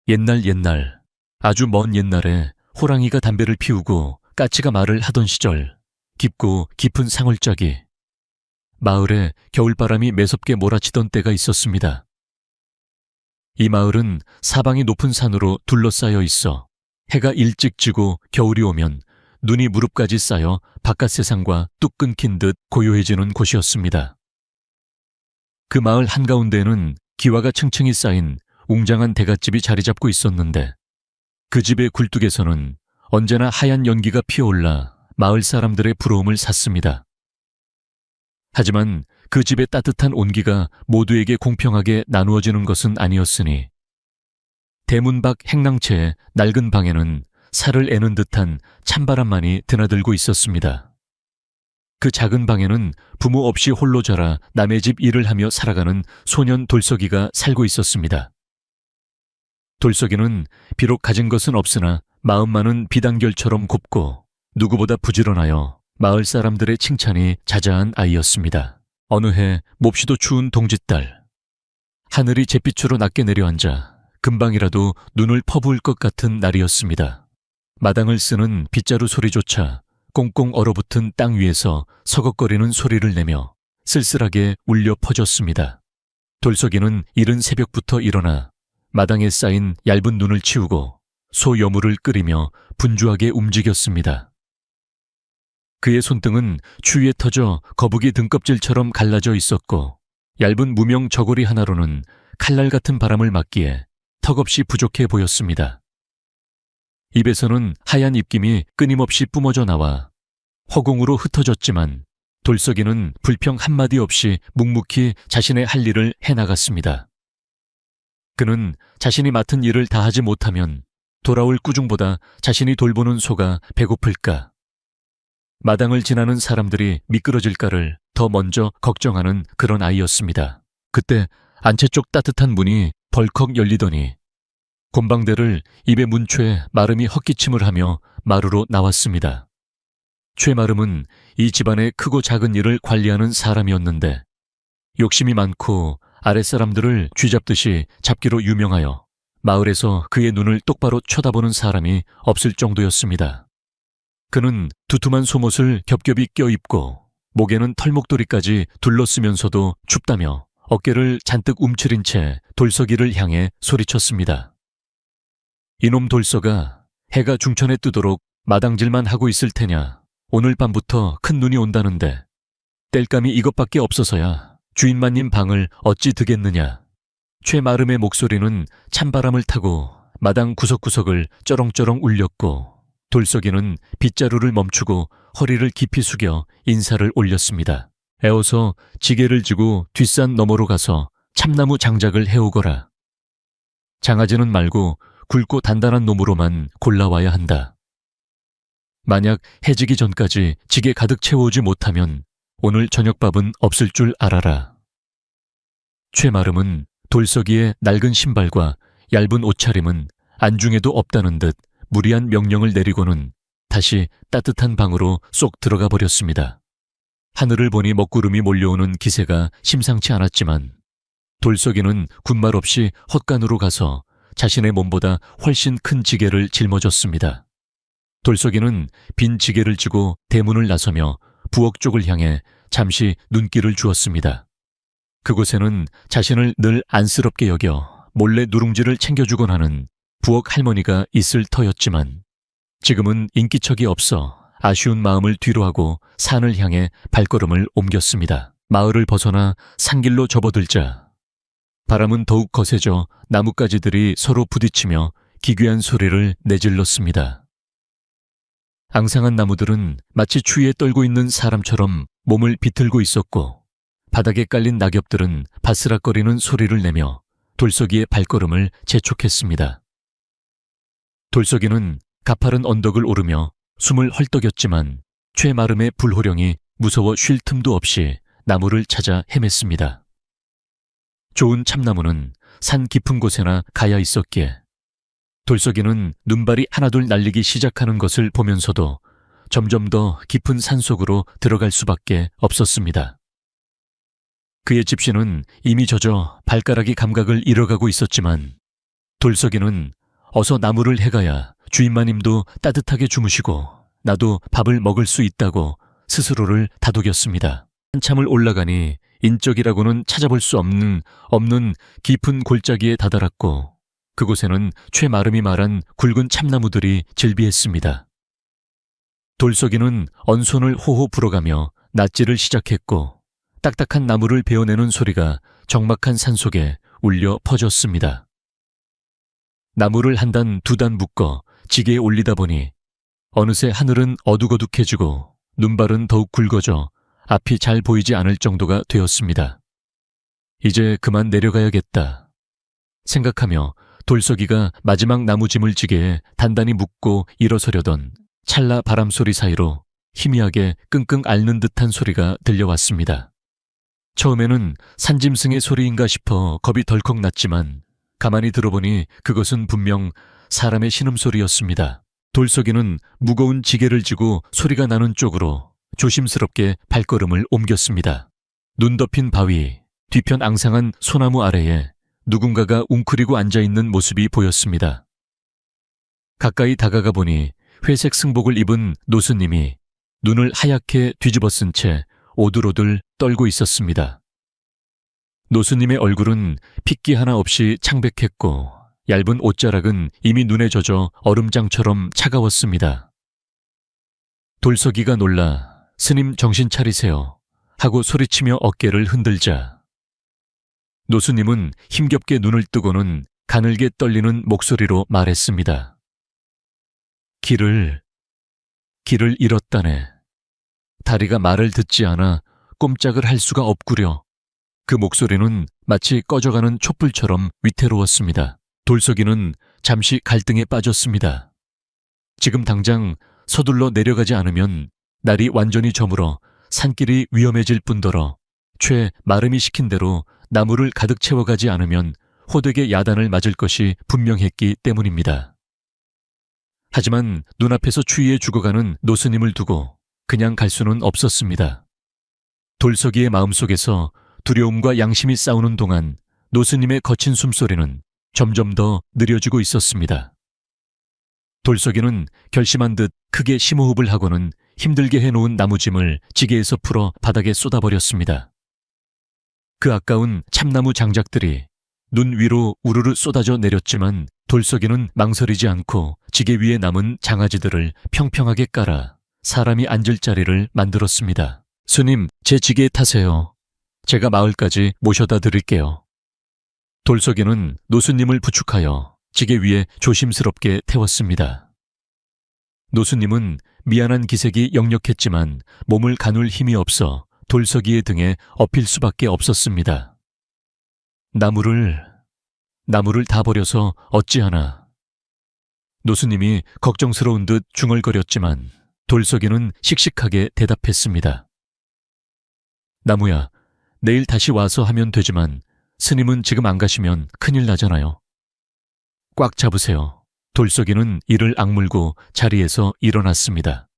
옛날, 아주 먼 옛날에 호랑이가 담배를 피우고 까치가 말을 하던 시절, 깊고 깊은 상월짜기. 마을에 겨울바람이 매섭게 몰아치던 때가 있었습니다. 이 마을은 사방이 높은 산으로 둘러싸여 있어 해가 일찍 지고 겨울이 오면 눈이 무릎까지 쌓여 바깥 세상과 뚝 끊긴 듯 고요해지는 곳이었습니다. 그 마을 한가운데에는 기와가 층층이 쌓인 웅장한 대갓집이 자리 잡고 있었는데 그 집의 굴뚝에서는 언제나 하얀 연기가 피어올라 마을 사람들의 부러움을 샀습니다. 하지만 그 집의 따뜻한 온기가 모두에게 공평하게 나누어지는 것은 아니었으니 대문 밖 행랑채의 낡은 방에는 살을 애는 듯한 찬바람만이 드나들고 있었습니다. 그 작은 방에는 부모 없이 홀로 자라 남의 집 일을 하며 살아가는 소년 돌석이가 살고 있었습니다. 돌석이는 비록 가진 것은 없으나 마음만은 비단결처럼 곱고 누구보다 부지런하여 마을 사람들의 칭찬이 자자한 아이였습니다. 어느 해 몹시도 추운 동짓달, 하늘이 잿빛으로 낮게 내려앉아 금방이라도 눈을 퍼부을 것 같은 날이었습니다. 마당을 쓰는 빗자루 소리조차 꽁꽁 얼어붙은 땅 위에서 서걱거리는 소리를 내며 쓸쓸하게 울려 퍼졌습니다. 돌석이는 이른 새벽부터 일어나 마당에 쌓인 얇은 눈을 치우고 소 여물을 끓이며 분주하게 움직였습니다. 그의 손등은 추위에 터져 거북이 등껍질처럼 갈라져 있었고 얇은 무명 저고리 하나로는 칼날 같은 바람을 막기에 턱없이 부족해 보였습니다. 입에서는 하얀 입김이 끊임없이 뿜어져 나와 허공으로 흩어졌지만 돌석이는 불평 한마디 없이 묵묵히 자신의 할 일을 해나갔습니다. 그는 자신이 맡은 일을 다하지 못하면 돌아올 꾸중보다 자신이 돌보는 소가 배고플까, 마당을 지나는 사람들이 미끄러질까를 더 먼저 걱정하는 그런 아이였습니다. 그때 안채 쪽 따뜻한 문이 벌컥 열리더니 곰방대를 입에 문 채 마름이 헛기침을 하며 마루로 나왔습니다. 최마름은 이 집안의 크고 작은 일을 관리하는 사람이었는데 욕심이 많고 아랫사람들을 쥐잡듯이 잡기로 유명하여 마을에서 그의 눈을 똑바로 쳐다보는 사람이 없을 정도였습니다. 그는 두툼한 속옷을 겹겹이 껴입고 목에는 털목도리까지 둘러쓰면서도 춥다며 어깨를 잔뜩 움츠린 채 돌석이를 향해 소리쳤습니다. 이놈 돌석아, 해가 중천에 뜨도록 마당질만 하고 있을 테냐. 오늘 밤부터 큰 눈이 온다는데 땔감이 이것밖에 없어서야 주인마님 방을 어찌 드겠느냐. 최마름의 목소리는 찬바람을 타고 마당 구석구석을 쩌렁쩌렁 울렸고 돌석이는 빗자루를 멈추고 허리를 깊이 숙여 인사를 올렸습니다. 애워서 지게를 지고 뒷산 너머로 가서 참나무 장작을 해오거라. 장아지는 말고 굵고 단단한 놈으로만 골라와야 한다. 만약 해지기 전까지 지게 가득 채워오지 못하면 오늘 저녁밥은 없을 줄 알아라. 최마름은 돌석이의 낡은 신발과 얇은 옷차림은 안중에도 없다는 듯 무리한 명령을 내리고는 다시 따뜻한 방으로 쏙 들어가 버렸습니다. 하늘을 보니 먹구름이 몰려오는 기세가 심상치 않았지만 돌석이는 군말 없이 헛간으로 가서 자신의 몸보다 훨씬 큰 지게를 짊어졌습니다. 돌석이는 빈 지게를 쥐고 대문을 나서며 부엌 쪽을 향해 잠시 눈길을 주었습니다. 그곳에는 자신을 늘 안쓰럽게 여겨 몰래 누룽지를 챙겨주곤 하는 부엌 할머니가 있을 터였지만 지금은 인기척이 없어 아쉬운 마음을 뒤로하고 산을 향해 발걸음을 옮겼습니다. 마을을 벗어나 산길로 접어들자 바람은 더욱 거세져 나뭇가지들이 서로 부딪히며 기괴한 소리를 내질렀습니다. 앙상한 나무들은 마치 추위에 떨고 있는 사람처럼 몸을 비틀고 있었고 바닥에 깔린 낙엽들은 바스락거리는 소리를 내며 돌석이의 발걸음을 재촉했습니다. 돌석이는 가파른 언덕을 오르며 숨을 헐떡였지만 최마름의 불호령이 무서워 쉴 틈도 없이 나무를 찾아 헤맸습니다. 좋은 참나무는 산 깊은 곳에나 가야 있었기에 돌석이는 눈발이 하나둘 날리기 시작하는 것을 보면서도 점점 더 깊은 산속으로 들어갈 수밖에 없었습니다. 그의 집시는 이미 젖어 발가락이 감각을 잃어가고 있었지만 돌석이는 어서 나무를 해가야 주인마님도 따뜻하게 주무시고 나도 밥을 먹을 수 있다고 스스로를 다독였습니다. 한참을 올라가니 인적이라고는 찾아볼 수 없는 깊은 골짜기에 다다랐고 그곳에는 최마름이 말한 굵은 참나무들이 즐비했습니다. 돌석이는 언손을 호호 불어가며 낫지를 시작했고 딱딱한 나무를 베어내는 소리가 적막한 산속에 울려 퍼졌습니다. 나무를 한 단 두 단 묶어 지게에 올리다 보니 어느새 하늘은 어둑어둑해지고 눈발은 더욱 굵어져 앞이 잘 보이지 않을 정도가 되었습니다. 이제 그만 내려가야겠다 생각하며 돌석이가 마지막 나무짐을 지게에 단단히 묶고 일어서려던 찰나 바람소리 사이로 희미하게 끙끙 앓는 듯한 소리가 들려왔습니다. 처음에는 산짐승의 소리인가 싶어 겁이 덜컥 났지만 가만히 들어보니 그것은 분명 사람의 신음소리였습니다. 돌석이는 무거운 지게를 쥐고 소리가 나는 쪽으로 조심스럽게 발걸음을 옮겼습니다. 눈 덮인 바위, 뒤편 앙상한 소나무 아래에 누군가가 웅크리고 앉아있는 모습이 보였습니다. 가까이 다가가 보니 회색 승복을 입은 노스님이 눈을 하얗게 뒤집어 쓴 채 오들오들 떨고 있었습니다. 노스님의 얼굴은 핏기 하나 없이 창백했고 얇은 옷자락은 이미 눈에 젖어 얼음장처럼 차가웠습니다. 돌석이가 놀라 스님 정신 차리세요 하고 소리치며 어깨를 흔들자 노스님은 힘겹게 눈을 뜨고는 가늘게 떨리는 목소리로 말했습니다. 길을 잃었다네. 다리가 말을 듣지 않아 꼼짝을 할 수가 없구려. 그 목소리는 마치 꺼져가는 촛불처럼 위태로웠습니다. 돌석이는 잠시 갈등에 빠졌습니다. 지금 당장 서둘러 내려가지 않으면 날이 완전히 저물어 산길이 위험해질 뿐더러 최 마름이 시킨 대로 나무를 가득 채워가지 않으면 호되게 야단을 맞을 것이 분명했기 때문입니다. 하지만 눈앞에서 추위에 죽어가는 노스님을 두고 그냥 갈 수는 없었습니다. 돌석이의 마음속에서 두려움과 양심이 싸우는 동안 노스님의 거친 숨소리는 점점 더 느려지고 있었습니다. 돌석이는 결심한 듯 크게 심호흡을 하고는 힘들게 해놓은 나무짐을 지게에서 풀어 바닥에 쏟아버렸습니다. 그 아까운 참나무 장작들이 눈 위로 우르르 쏟아져 내렸지만 돌석이는 망설이지 않고 지게 위에 남은 장아지들을 평평하게 깔아 사람이 앉을 자리를 만들었습니다. 스님, 제 지게에 타세요. 제가 마을까지 모셔다 드릴게요. 돌석이는 노스님을 부축하여 지게 위에 조심스럽게 태웠습니다. 노스님은 미안한 기색이 역력했지만 몸을 가눌 힘이 없어 돌석이의 등에 엎일 수밖에 없었습니다. 나무를 다 버려서 어찌하나. 노스님이 걱정스러운 듯 중얼거렸지만 돌석이는 씩씩하게 대답했습니다. 나무야, 내일 다시 와서 하면 되지만 스님은 지금 안 가시면 큰일 나잖아요. 꽉 잡으세요. 돌석이는 이를 악물고 자리에서 일어났습니다.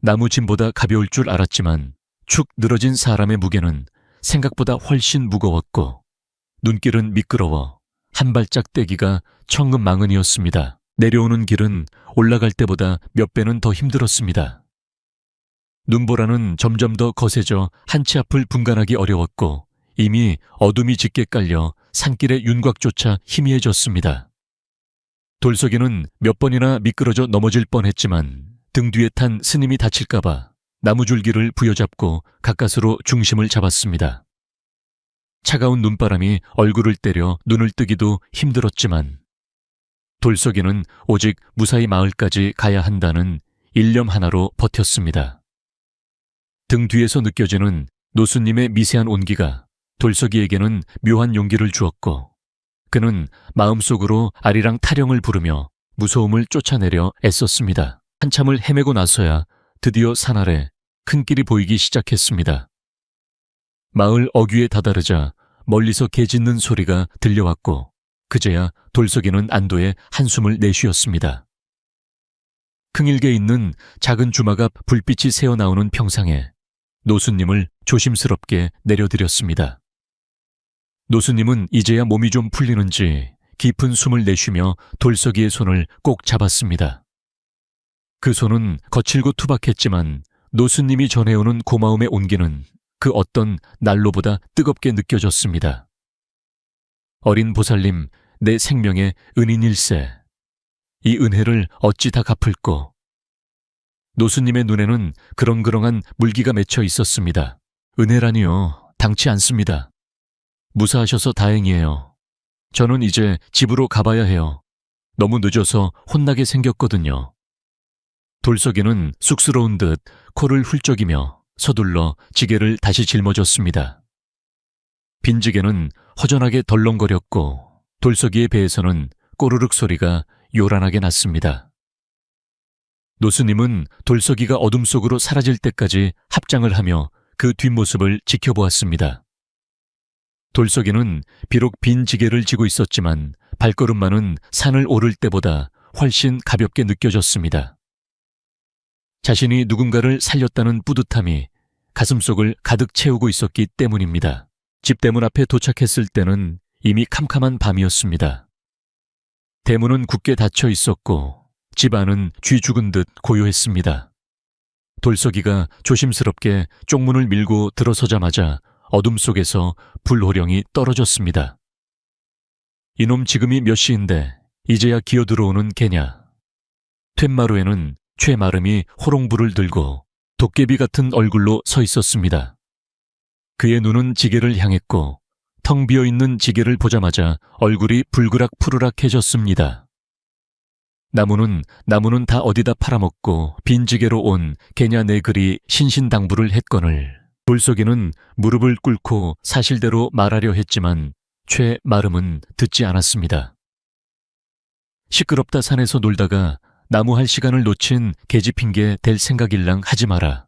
나무짐보다 가벼울 줄 알았지만 축 늘어진 사람의 무게는 생각보다 훨씬 무거웠고 눈길은 미끄러워 한 발짝 떼기가 천근만근이었습니다. 내려오는 길은 올라갈 때보다 몇 배는 더 힘들었습니다. 눈보라는 점점 더 거세져 한 치 앞을 분간하기 어려웠고 이미 어둠이 짙게 깔려 산길의 윤곽조차 희미해졌습니다. 돌석이는 몇 번이나 미끄러져 넘어질 뻔했지만 등 뒤에 탄 스님이 다칠까봐 나무줄기를 부여잡고 가까스로 중심을 잡았습니다. 차가운 눈바람이 얼굴을 때려 눈을 뜨기도 힘들었지만 돌석이는 오직 무사히 마을까지 가야 한다는 일념 하나로 버텼습니다. 등 뒤에서 느껴지는 노수님의 미세한 온기가 돌석이에게는 묘한 용기를 주었고 그는 마음속으로 아리랑 타령을 부르며 무서움을 쫓아내려 애썼습니다. 한참을 헤매고 나서야 드디어 산 아래 큰 길이 보이기 시작했습니다. 마을 어귀에 다다르자 멀리서 개 짖는 소리가 들려왔고 그제야 돌석이는 안도의 한숨을 내쉬었습니다. 큰일개 있는 작은 주막 앞 불빛이 새어나오는 평상에 노수님을 조심스럽게 내려드렸습니다. 노수님은 이제야 몸이 좀 풀리는지 깊은 숨을 내쉬며 돌석이의 손을 꼭 잡았습니다. 그 손은 거칠고 투박했지만 노수님이 전해오는 고마움의 온기는 그 어떤 난로보다 뜨겁게 느껴졌습니다. 어린 보살님, 내 생명의 은인일세. 이 은혜를 어찌 다 갚을꼬. 노수님의 눈에는 그렁그렁한 물기가 맺혀 있었습니다. 은혜라니요, 당치 않습니다. 무사하셔서 다행이에요. 저는 이제 집으로 가봐야 해요. 너무 늦어서 혼나게 생겼거든요. 돌석이는 쑥스러운 듯 코를 훌쩍이며 서둘러 지게를 다시 짊어졌습니다. 빈지게는 허전하게 덜렁거렸고 돌석이의 배에서는 꼬르륵 소리가 요란하게 났습니다. 노수님은 돌석이가 어둠 속으로 사라질 때까지 합장을 하며 그 뒷모습을 지켜보았습니다. 돌석이는 비록 빈 지게를 지고 있었지만 발걸음만은 산을 오를 때보다 훨씬 가볍게 느껴졌습니다. 자신이 누군가를 살렸다는 뿌듯함이 가슴속을 가득 채우고 있었기 때문입니다. 집대문 앞에 도착했을 때는 이미 캄캄한 밤이었습니다. 대문은 굳게 닫혀 있었고 집 안은 쥐 죽은 듯 고요했습니다. 돌석이가 조심스럽게 쪽문을 밀고 들어서자마자 어둠 속에서 불호령이 떨어졌습니다. 이놈 지금이 몇 시인데 이제야 기어들어오는 개냐. 툇마루에는 최마름이 호롱불을 들고 도깨비 같은 얼굴로 서 있었습니다. 그의 눈은 지게를 향했고 텅 비어있는 지게를 보자마자 얼굴이 불그락푸르락해졌습니다. 나무는 다 어디다 팔아먹고 빈 지게로 온 개냐 내 글이 신신당부를 했거늘 돌석이는 무릎을 꿇고 사실대로 말하려 했지만 최마름은 듣지 않았습니다. 시끄럽다 산에서 놀다가 나무 할 시간을 놓친 계집핑계 될 생각일랑 하지 마라.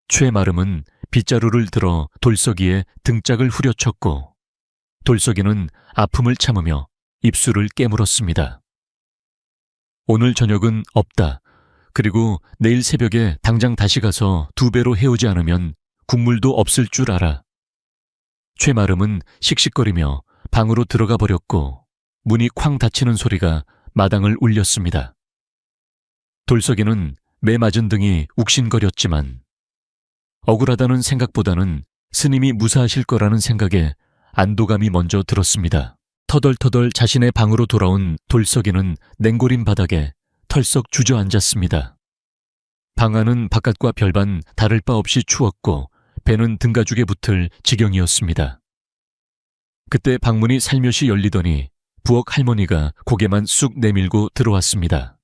최마름은 빗자루를 들어 돌석이의 등짝을 후려쳤고 돌석이는 아픔을 참으며 입술을 깨물었습니다. 오늘 저녁은 없다. 그리고 내일 새벽에 당장 다시 가서 2배로 해오지 않으면 국물도 없을 줄 알아. 최마름은 씩씩거리며 방으로 들어가 버렸고 문이 쾅 닫히는 소리가 마당을 울렸습니다. 돌석이는 매 맞은 등이 욱신거렸지만 억울하다는 생각보다는 스님이 무사하실 거라는 생각에 안도감이 먼저 들었습니다. 터덜터덜 자신의 방으로 돌아온 돌석이는 냉골인 바닥에 털썩 주저앉았습니다. 방 안은 바깥과 별반 다를 바 없이 추웠고 배는 등가죽에 붙을 지경이었습니다. 그때 방문이 살며시 열리더니 부엌 할머니가 고개만 쑥 내밀고 들어왔습니다.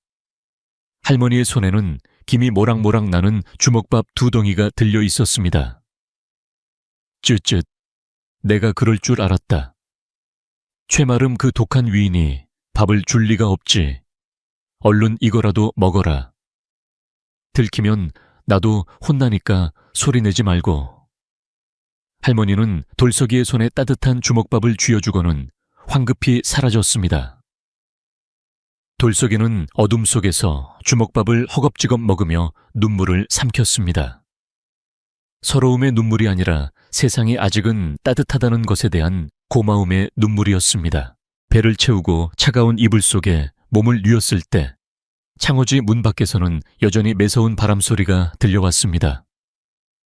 할머니의 손에는 김이 모락모락 나는 주먹밥 2덩이가 들려 있었습니다. 쯧쯧, 내가 그럴 줄 알았다. 최마름 그 독한 위인이 밥을 줄 리가 없지. 얼른 이거라도 먹어라. 들키면 나도 혼나니까 소리내지 말고. 할머니는 돌석이의 손에 따뜻한 주먹밥을 쥐어주고는 황급히 사라졌습니다. 돌석이는 어둠 속에서 주먹밥을 허겁지겁 먹으며 눈물을 삼켰습니다. 서러움의 눈물이 아니라 세상이 아직은 따뜻하다는 것에 대한 고마움의 눈물이었습니다. 배를 채우고 차가운 이불 속에 몸을 뉘었을 때 창호지 문 밖에서는 여전히 매서운 바람소리가 들려왔습니다.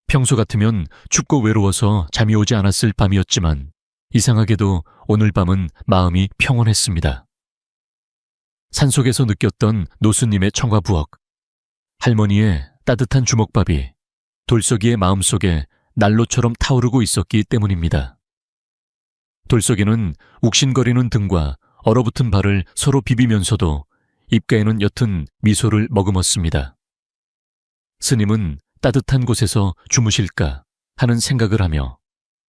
평소 같으면 춥고 외로워서 잠이 오지 않았을 밤이었지만 이상하게도 오늘 밤은 마음이 평온했습니다. 산속에서 느꼈던 노수님의 청과 부엌, 할머니의 따뜻한 주먹밥이 돌석이의 마음속에 난로처럼 타오르고 있었기 때문입니다. 돌석이는 욱신거리는 등과 얼어붙은 발을 서로 비비면서도 입가에는 옅은 미소를 머금었습니다. 스님은 따뜻한 곳에서 주무실까 하는 생각을 하며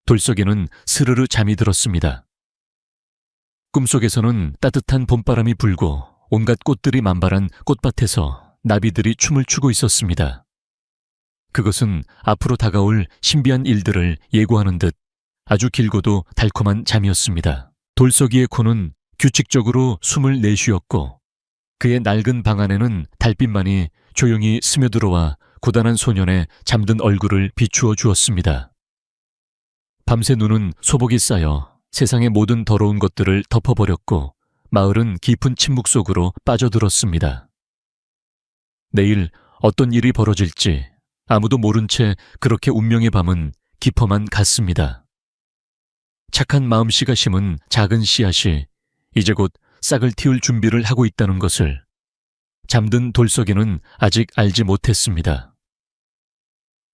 돌석이는 스르르 잠이 들었습니다. 꿈속에서는 따뜻한 봄바람이 불고 온갖 꽃들이 만발한 꽃밭에서 나비들이 춤을 추고 있었습니다. 그것은 앞으로 다가올 신비한 일들을 예고하는 듯 아주 길고도 달콤한 잠이었습니다. 돌석이의 코는 규칙적으로 숨을 내쉬었고 그의 낡은 방 안에는 달빛만이 조용히 스며들어와 고단한 소년의 잠든 얼굴을 비추어 주었습니다. 밤새 눈은 소복이 쌓여 세상의 모든 더러운 것들을 덮어버렸고 마을은 깊은 침묵 속으로 빠져들었습니다. 내일 어떤 일이 벌어질지 아무도 모른 채 그렇게 운명의 밤은 깊어만 갔습니다. 착한 마음씨가 심은 작은 씨앗이 이제 곧 싹을 틔울 준비를 하고 있다는 것을 잠든 돌석이는 아직 알지 못했습니다.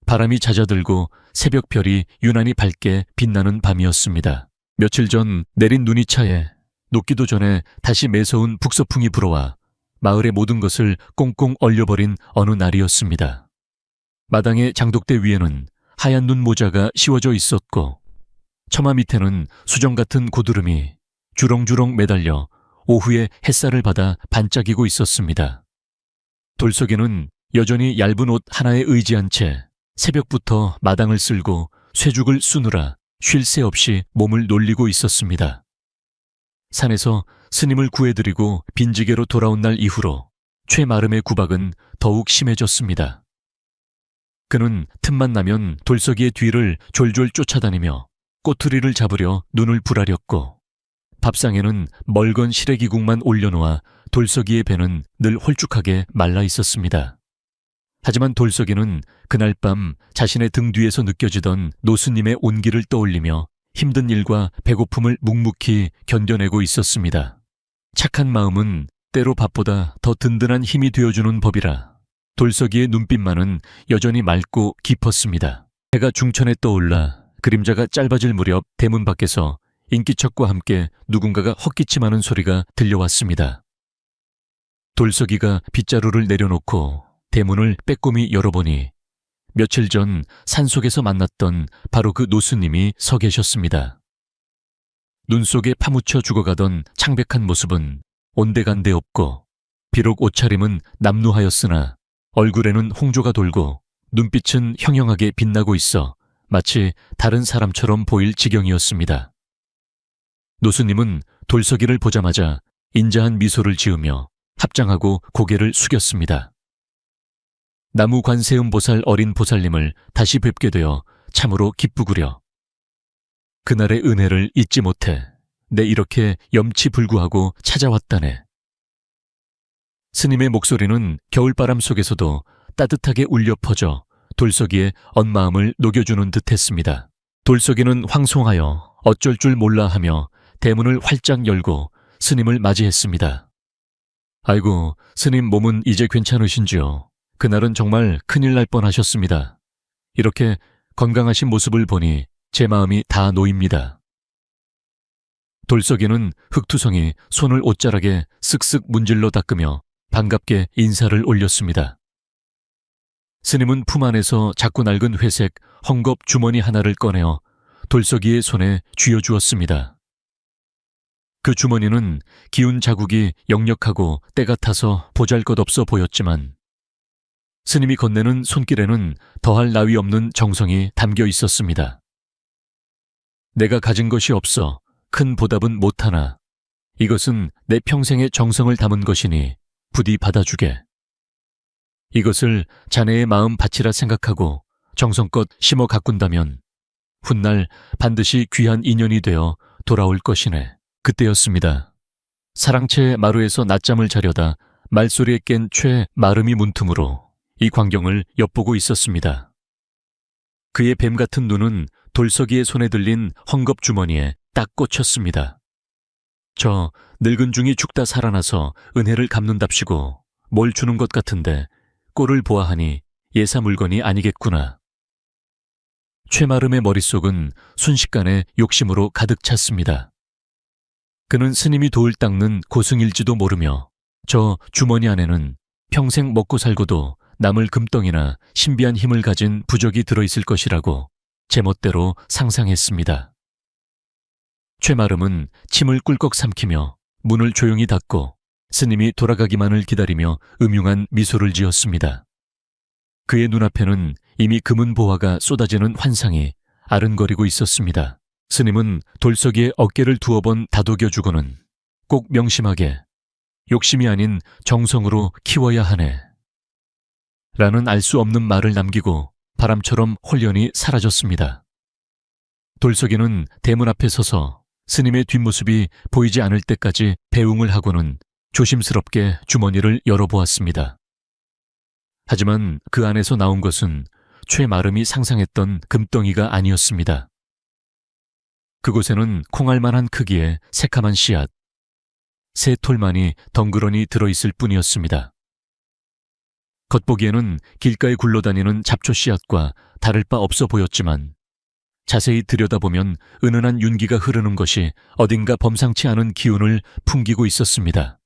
바람이 잦아들고 새벽별이 유난히 밝게 빛나는 밤이었습니다. 며칠 전 내린 눈이 차에 녹기도 전에 다시 매서운 북서풍이 불어와 마을의 모든 것을 꽁꽁 얼려버린 어느 날이었습니다. 마당의 장독대 위에는 하얀 눈 모자가 씌워져 있었고 처마 밑에는 수정 같은 고드름이 주렁주렁 매달려 오후에 햇살을 받아 반짝이고 있었습니다. 돌석이는 여전히 얇은 옷 하나에 의지한 채 새벽부터 마당을 쓸고 쇠죽을 쑤느라 쉴 새 없이 몸을 놀리고 있었습니다. 산에서 스님을 구해드리고 빈지게로 돌아온 날 이후로 최마름의 구박은 더욱 심해졌습니다. 그는 틈만 나면 돌석이의 뒤를 졸졸 쫓아다니며 꼬투리를 잡으려 눈을 부라렸고 밥상에는 멀건 시래기국만 올려놓아 돌석이의 배는 늘 홀쭉하게 말라 있었습니다. 하지만 돌석이는 그날 밤 자신의 등 뒤에서 느껴지던 노수님의 온기를 떠올리며 힘든 일과 배고픔을 묵묵히 견뎌내고 있었습니다. 착한 마음은 때로 밥보다 더 든든한 힘이 되어주는 법이라 돌석이의 눈빛만은 여전히 맑고 깊었습니다. 해가 중천에 떠올라 그림자가 짧아질 무렵 대문 밖에서 인기척과 함께 누군가가 헛기침하는 소리가 들려왔습니다. 돌석이가 빗자루를 내려놓고 대문을 빼꼼히 열어보니 며칠 전 산속에서 만났던 바로 그 노수님이 서 계셨습니다. 눈 속에 파묻혀 죽어가던 창백한 모습은 온데간데 없고 비록 옷차림은 남루하였으나 얼굴에는 홍조가 돌고 눈빛은 형형하게 빛나고 있어 마치 다른 사람처럼 보일 지경이었습니다. 노수님은 돌석이를 보자마자 인자한 미소를 지으며 합장하고 고개를 숙였습니다. 나무 관세음보살 어린 보살님을 다시 뵙게 되어 참으로 기쁘구려. 그날의 은혜를 잊지 못해 내 이렇게 염치불구하고 찾아왔다네. 스님의 목소리는 겨울바람 속에서도 따뜻하게 울려 퍼져 돌석이의 언마음을 녹여주는 듯했습니다. 돌석이는 황송하여 어쩔 줄 몰라 하며 대문을 활짝 열고 스님을 맞이했습니다. 아이고, 스님 몸은 이제 괜찮으신지요? 그날은 정말 큰일 날 뻔하셨습니다. 이렇게 건강하신 모습을 보니 제 마음이 다 놓입니다. 돌석이는 흑투성이 손을 옷자락에 쓱쓱 문질러 닦으며 반갑게 인사를 올렸습니다. 스님은 품 안에서 작고 낡은 회색 헝겊 주머니 하나를 꺼내어 돌석이의 손에 쥐어주었습니다. 그 주머니는 기운 자국이 역력하고 때가 타서 보잘것없어 보였지만 스님이 건네는 손길에는 더할 나위 없는 정성이 담겨 있었습니다. 내가 가진 것이 없어 큰 보답은 못하나 이것은 내 평생의 정성을 담은 것이니 부디 받아주게. 이것을 자네의 마음 밭이라 생각하고 정성껏 심어 가꾼다면 훗날 반드시 귀한 인연이 되어 돌아올 것이네. 그때였습니다. 사랑채 마루에서 낮잠을 자려다 말소리에 깬 최마름이 문틈으로 이 광경을 엿보고 있었습니다. 그의 뱀 같은 눈은 돌석이의 손에 들린 헝겊 주머니에 딱 꽂혔습니다. 저 늙은 중이 죽다 살아나서 은혜를 갚는답시고 뭘 주는 것 같은데 꼴을 보아하니 예사 물건이 아니겠구나. 최마름의 머릿속은 순식간에 욕심으로 가득 찼습니다. 그는 스님이 돌 닦는 고승일지도 모르며 저 주머니 안에는 평생 먹고 살고도 남을 금덩이나 신비한 힘을 가진 부적이 들어있을 것이라고 제멋대로 상상했습니다. 최마름은 침을 꿀꺽 삼키며 문을 조용히 닫고 스님이 돌아가기만을 기다리며 음흉한 미소를 지었습니다. 그의 눈앞에는 이미 금은 보화가 쏟아지는 환상이 아른거리고 있었습니다. 스님은 돌석이의 어깨를 두어 번 다독여주고는 꼭 명심하게 욕심이 아닌 정성으로 키워야 하네 라는 알 수 없는 말을 남기고 바람처럼 홀연히 사라졌습니다. 돌석이는 대문 앞에 서서 스님의 뒷모습이 보이지 않을 때까지 배웅을 하고는 조심스럽게 주머니를 열어보았습니다. 하지만 그 안에서 나온 것은 최마름이 상상했던 금덩이가 아니었습니다. 그곳에는 콩알만한 크기의 새카만 씨앗, 새 톨만이 덩그러니 들어있을 뿐이었습니다. 겉보기에는 길가에 굴러다니는 잡초 씨앗과 다를 바 없어 보였지만 자세히 들여다보면 은은한 윤기가 흐르는 것이 어딘가 범상치 않은 기운을 풍기고 있었습니다.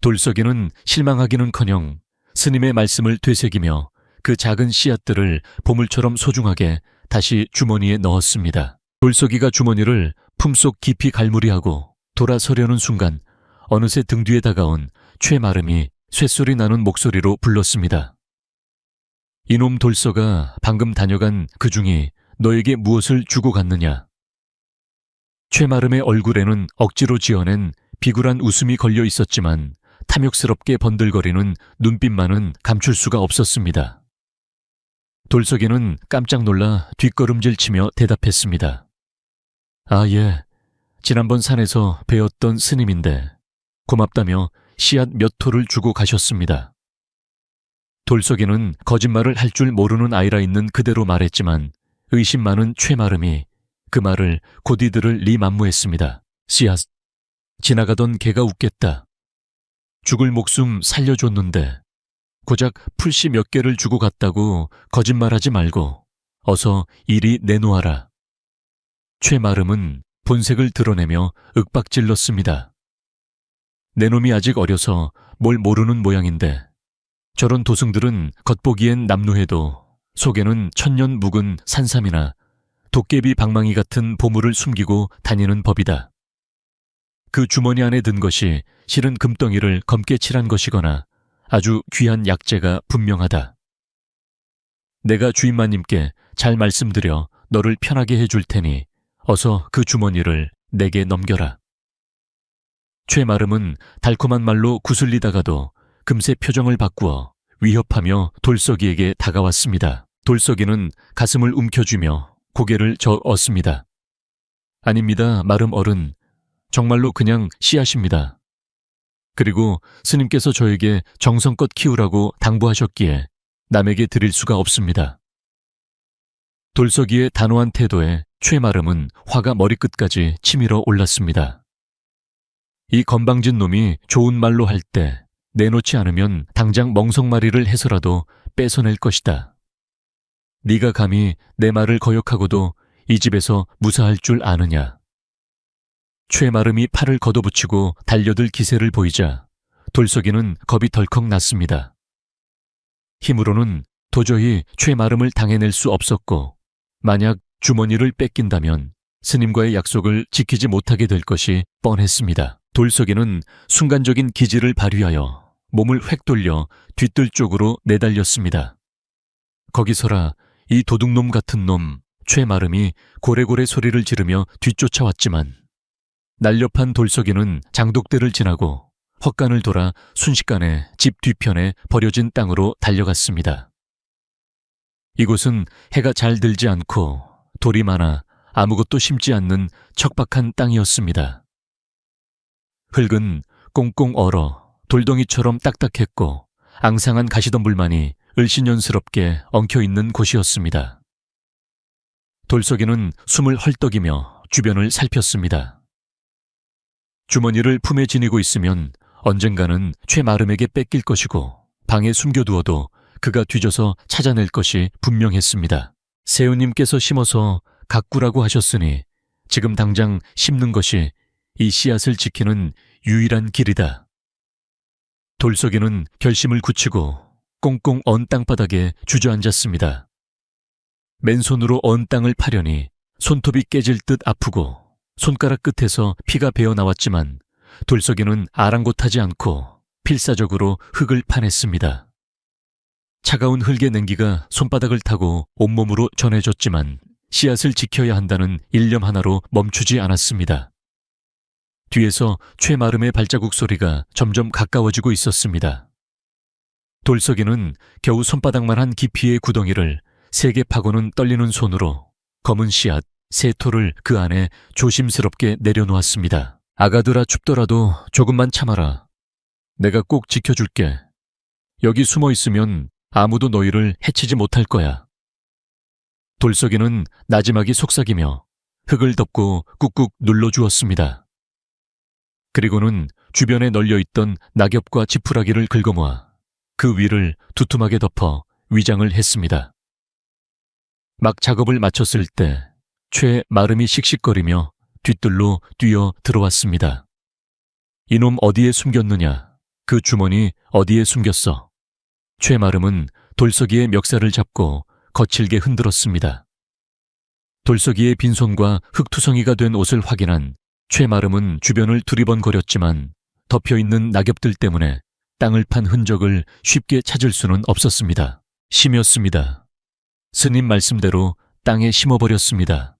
돌석이는 실망하기는커녕 스님의 말씀을 되새기며 그 작은 씨앗들을 보물처럼 소중하게 다시 주머니에 넣었습니다. 돌석이가 주머니를 품속 깊이 갈무리하고 돌아서려는 순간 어느새 등 뒤에 다가온 최마름이 쇳소리 나는 목소리로 불렀습니다. 이놈 돌석아, 방금 다녀간 그 중이 너에게 무엇을 주고 갔느냐? 최마름의 얼굴에는 억지로 지어낸 비굴한 웃음이 걸려 있었지만 탐욕스럽게 번들거리는 눈빛만은 감출 수가 없었습니다. 돌석이는 깜짝 놀라 뒷걸음질 치며 대답했습니다. 아, 예. 지난번 산에서 배웠던 스님인데 고맙다며 씨앗 몇 톨을 주고 가셨습니다. 돌석이는 거짓말을 할 줄 모르는 아이라 있는 그대로 말했지만 의심 많은 최마름이 그 말을 곧이 들을 리만무했습니다. 씨앗, 지나가던 개가 웃겠다. 죽을 목숨 살려줬는데 고작 풀씨 몇 개를 주고 갔다고 거짓말하지 말고 어서 이리 내놓아라. 최마름은 본색을 드러내며 윽박질렀습니다. 내 놈이 아직 어려서 뭘 모르는 모양인데 저런 도승들은 겉보기엔 남루해도 속에는 천년 묵은 산삼이나 도깨비 방망이 같은 보물을 숨기고 다니는 법이다. 그 주머니 안에 든 것이 실은 금덩이를 검게 칠한 것이거나 아주 귀한 약재가 분명하다. 내가 주인마님께 잘 말씀드려 너를 편하게 해줄 테니 어서 그 주머니를 내게 넘겨라. 최마름은 달콤한 말로 구슬리다가도 금세 표정을 바꾸어 위협하며 돌석이에게 다가왔습니다. 돌석이는 가슴을 움켜쥐며 고개를 저었습니다. 아닙니다, 마름 어른. 정말로 그냥 씨앗입니다. 그리고 스님께서 저에게 정성껏 키우라고 당부하셨기에 남에게 드릴 수가 없습니다. 돌석이의 단호한 태도에 최마름은 화가 머리끝까지 치밀어 올랐습니다. 이 건방진 놈이 좋은 말로 할 때 내놓지 않으면 당장 멍석마리를 해서라도 뺏어낼 것이다. 네가 감히 내 말을 거역하고도 이 집에서 무사할 줄 아느냐. 최마름이 팔을 걷어붙이고 달려들 기세를 보이자 돌석이는 겁이 덜컥 났습니다. 힘으로는 도저히 최마름을 당해낼 수 없었고 만약 주머니를 뺏긴다면 스님과의 약속을 지키지 못하게 될 것이 뻔했습니다. 돌석이는 순간적인 기지를 발휘하여 몸을 획 돌려 뒤뜰 쪽으로 내달렸습니다. 거기서라 이 도둑놈 같은 놈 최마름이 고래고래 소리를 지르며 뒤쫓아왔지만 날렵한 돌석이는 장독대를 지나고 헛간을 돌아 순식간에 집 뒤편에 버려진 땅으로 달려갔습니다. 이곳은 해가 잘 들지 않고 돌이 많아 아무것도 심지 않는 척박한 땅이었습니다. 흙은 꽁꽁 얼어 돌덩이처럼 딱딱했고 앙상한 가시덤불만이 을신연스럽게 엉켜있는 곳이었습니다. 돌석이는 숨을 헐떡이며 주변을 살폈습니다. 주머니를 품에 지니고 있으면 언젠가는 최마름에게 뺏길 것이고 방에 숨겨두어도 그가 뒤져서 찾아낼 것이 분명했습니다. 세우님께서 심어서 가꾸라고 하셨으니 지금 당장 심는 것이 이 씨앗을 지키는 유일한 길이다. 돌석이는 결심을 굳히고 꽁꽁 언 땅바닥에 주저앉았습니다. 맨손으로 언 땅을 파려니 손톱이 깨질 듯 아프고 손가락 끝에서 피가 배어 나왔지만 돌석이는 아랑곳하지 않고 필사적으로 흙을 파냈습니다. 차가운 흙의 냉기가 손바닥을 타고 온몸으로 전해졌지만 씨앗을 지켜야 한다는 일념 하나로 멈추지 않았습니다. 뒤에서 최마름의 발자국 소리가 점점 가까워지고 있었습니다. 돌석이는 겨우 손바닥만한 깊이의 구덩이를 3개 파고는 떨리는 손으로 검은 씨앗 세토를 그 안에 조심스럽게 내려놓았습니다. 아가들아, 춥더라도 조금만 참아라. 내가 꼭 지켜줄게. 여기 숨어 있으면 아무도 너희를 해치지 못할 거야. 돌석이는 나지막이 속삭이며 흙을 덮고 꾹꾹 눌러주었습니다. 그리고는 주변에 널려있던 낙엽과 지푸라기를 긁어모아 그 위를 두툼하게 덮어 위장을 했습니다. 막 작업을 마쳤을 때 최마름이 씩씩거리며 뒤뜰로 뛰어 들어왔습니다. 이놈 어디에 숨겼느냐? 그 주머니 어디에 숨겼어? 최마름은 돌석이의 멱살을 잡고 거칠게 흔들었습니다. 돌석이의 빈손과 흙투성이가 된 옷을 확인한 최마름은 주변을 두리번거렸지만 덮여있는 낙엽들 때문에 땅을 판 흔적을 쉽게 찾을 수는 없었습니다. 심였습니다. 스님 말씀대로 땅에 심어버렸습니다.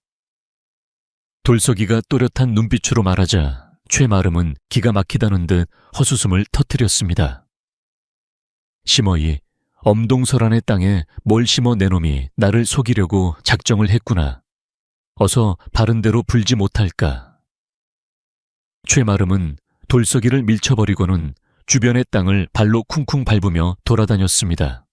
돌석이가 또렷한 눈빛으로 말하자 최마름은 기가 막히다는 듯 헛웃음을 터뜨렸습니다. 심어이 엄동설안의 땅에 뭘 심어 내놈이 나를 속이려고 작정을 했구나. 어서 바른 대로 불지 못할까. 최마름은 돌석이를 밀쳐버리고는 주변의 땅을 발로 쿵쿵 밟으며 돌아다녔습니다.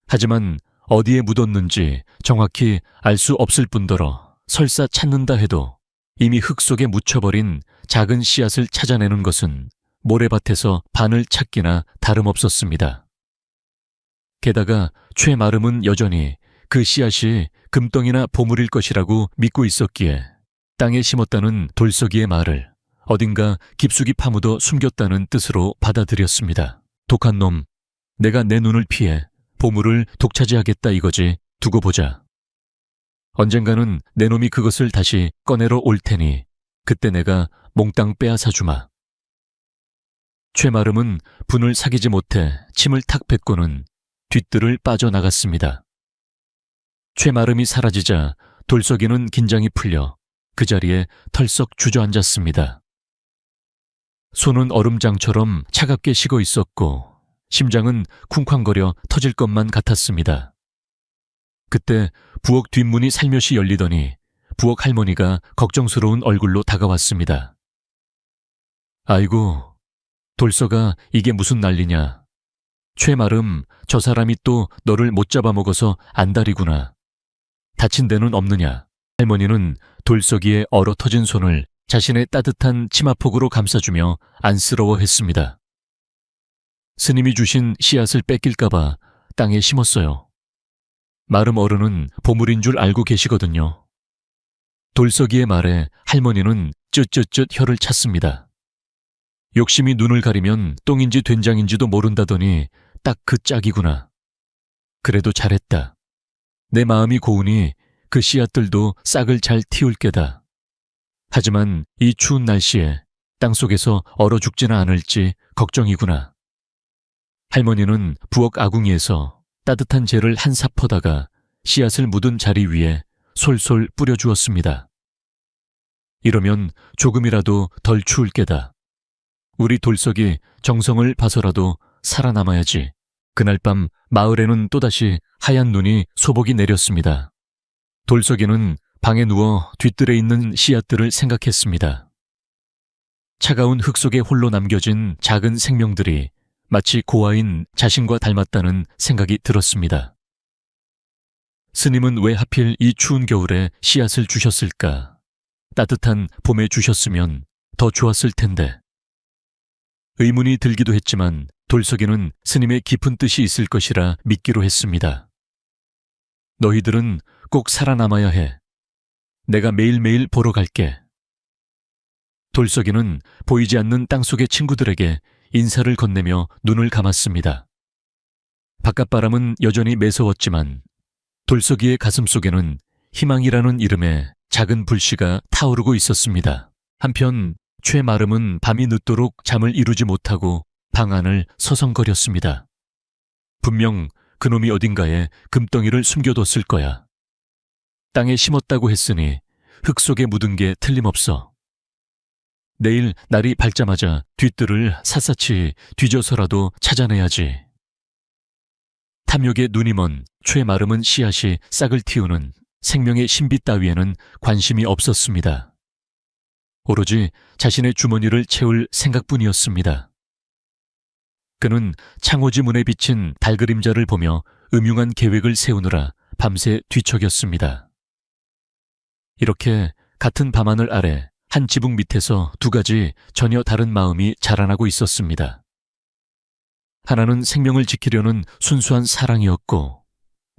하지만 어디에 묻었는지 정확히 알 수 없을 뿐더러 설사 찾는다 해도 이미 흙 속에 묻혀버린 작은 씨앗을 찾아내는 것은 모래밭에서 바늘 찾기나 다름없었습니다. 게다가 최마름은 여전히 그 씨앗이 금덩이나 보물일 것이라고 믿고 있었기에 땅에 심었다는 돌석이의 말을 어딘가 깊숙이 파묻어 숨겼다는 뜻으로 받아들였습니다. 독한 놈, 내가 내 눈을 피해 보물을 독차지하겠다 이거지. 두고 보자. 언젠가는 내 놈이 그것을 다시 꺼내러 올 테니 그때 내가 몽땅 빼앗아 주마. 최마름은 분을 사귀지 못해 침을 탁 뱉고는 뒷뜰을 빠져나갔습니다. 최마름이 사라지자 돌석이는 긴장이 풀려 그 자리에 털썩 주저앉았습니다. 손은 얼음장처럼 차갑게 식어 있었고 심장은 쿵쾅거려 터질 것만 같았습니다. 그때 부엌 뒷문이 살며시 열리더니 부엌 할머니가 걱정스러운 얼굴로 다가왔습니다. 아이고, 돌석아, 이게 무슨 난리냐. 최마름, 저 사람이 또 너를 못 잡아먹어서 안달이구나. 다친 데는 없느냐. 할머니는 돌석이의 얼어터진 손을 자신의 따뜻한 치마폭으로 감싸주며 안쓰러워했습니다. 스님이 주신 씨앗을 뺏길까봐 땅에 심었어요. 마름 어른은 보물인 줄 알고 계시거든요. 돌석이의 말에 할머니는 쯧쯧쯧 혀를 찼습니다. 욕심이 눈을 가리면 똥인지 된장인지도 모른다더니 딱 그 짝이구나. 그래도 잘했다. 내 마음이 고우니 그 씨앗들도 싹을 잘 틔울 게다. 하지만 이 추운 날씨에 땅속에서 얼어 죽지는 않을지 걱정이구나. 할머니는 부엌 아궁이에서 따뜻한 재를 한 삽 퍼다가 씨앗을 묻은 자리 위에 솔솔 뿌려주었습니다. 이러면 조금이라도 덜 추울 게다. 우리 돌석이 정성을 봐서라도 살아남아야지. 그날 밤 마을에는 또다시 하얀 눈이 소복이 내렸습니다. 돌석이는 방에 누워 뒷뜰에 있는 씨앗들을 생각했습니다. 차가운 흙 속에 홀로 남겨진 작은 생명들이 마치 고아인 자신과 닮았다는 생각이 들었습니다. 스님은 왜 하필 이 추운 겨울에 씨앗을 주셨을까? 따뜻한 봄에 주셨으면 더 좋았을 텐데. 의문이 들기도 했지만 돌석이는 스님의 깊은 뜻이 있을 것이라 믿기로 했습니다. 너희들은 꼭 살아남아야 해. 내가 매일매일 보러 갈게. 돌석이는 보이지 않는 땅속의 친구들에게 인사를 건네며 눈을 감았습니다. 바깥바람은 여전히 매서웠지만 돌석이의 가슴속에는 희망이라는 이름의 작은 불씨가 타오르고 있었습니다. 한편 최마름은 밤이 늦도록 잠을 이루지 못하고 방 안을 서성거렸습니다. 분명 그놈이 어딘가에 금덩이를 숨겨뒀을 거야. 땅에 심었다고 했으니 흙 속에 묻은 게 틀림없어. 내일 날이 밝자마자 뒷뜰을 샅샅이 뒤져서라도 찾아내야지. 탐욕에 눈이 먼 최마름은 씨앗이 싹을 틔우는 생명의 신비 따위에는 관심이 없었습니다. 오로지 자신의 주머니를 채울 생각뿐이었습니다. 그는 창호지 문에 비친 달 그림자를 보며 음흉한 계획을 세우느라 밤새 뒤척였습니다. 이렇게 같은 밤하늘 아래 한 지붕 밑에서 두 가지 전혀 다른 마음이 자라나고 있었습니다. 하나는 생명을 지키려는 순수한 사랑이었고,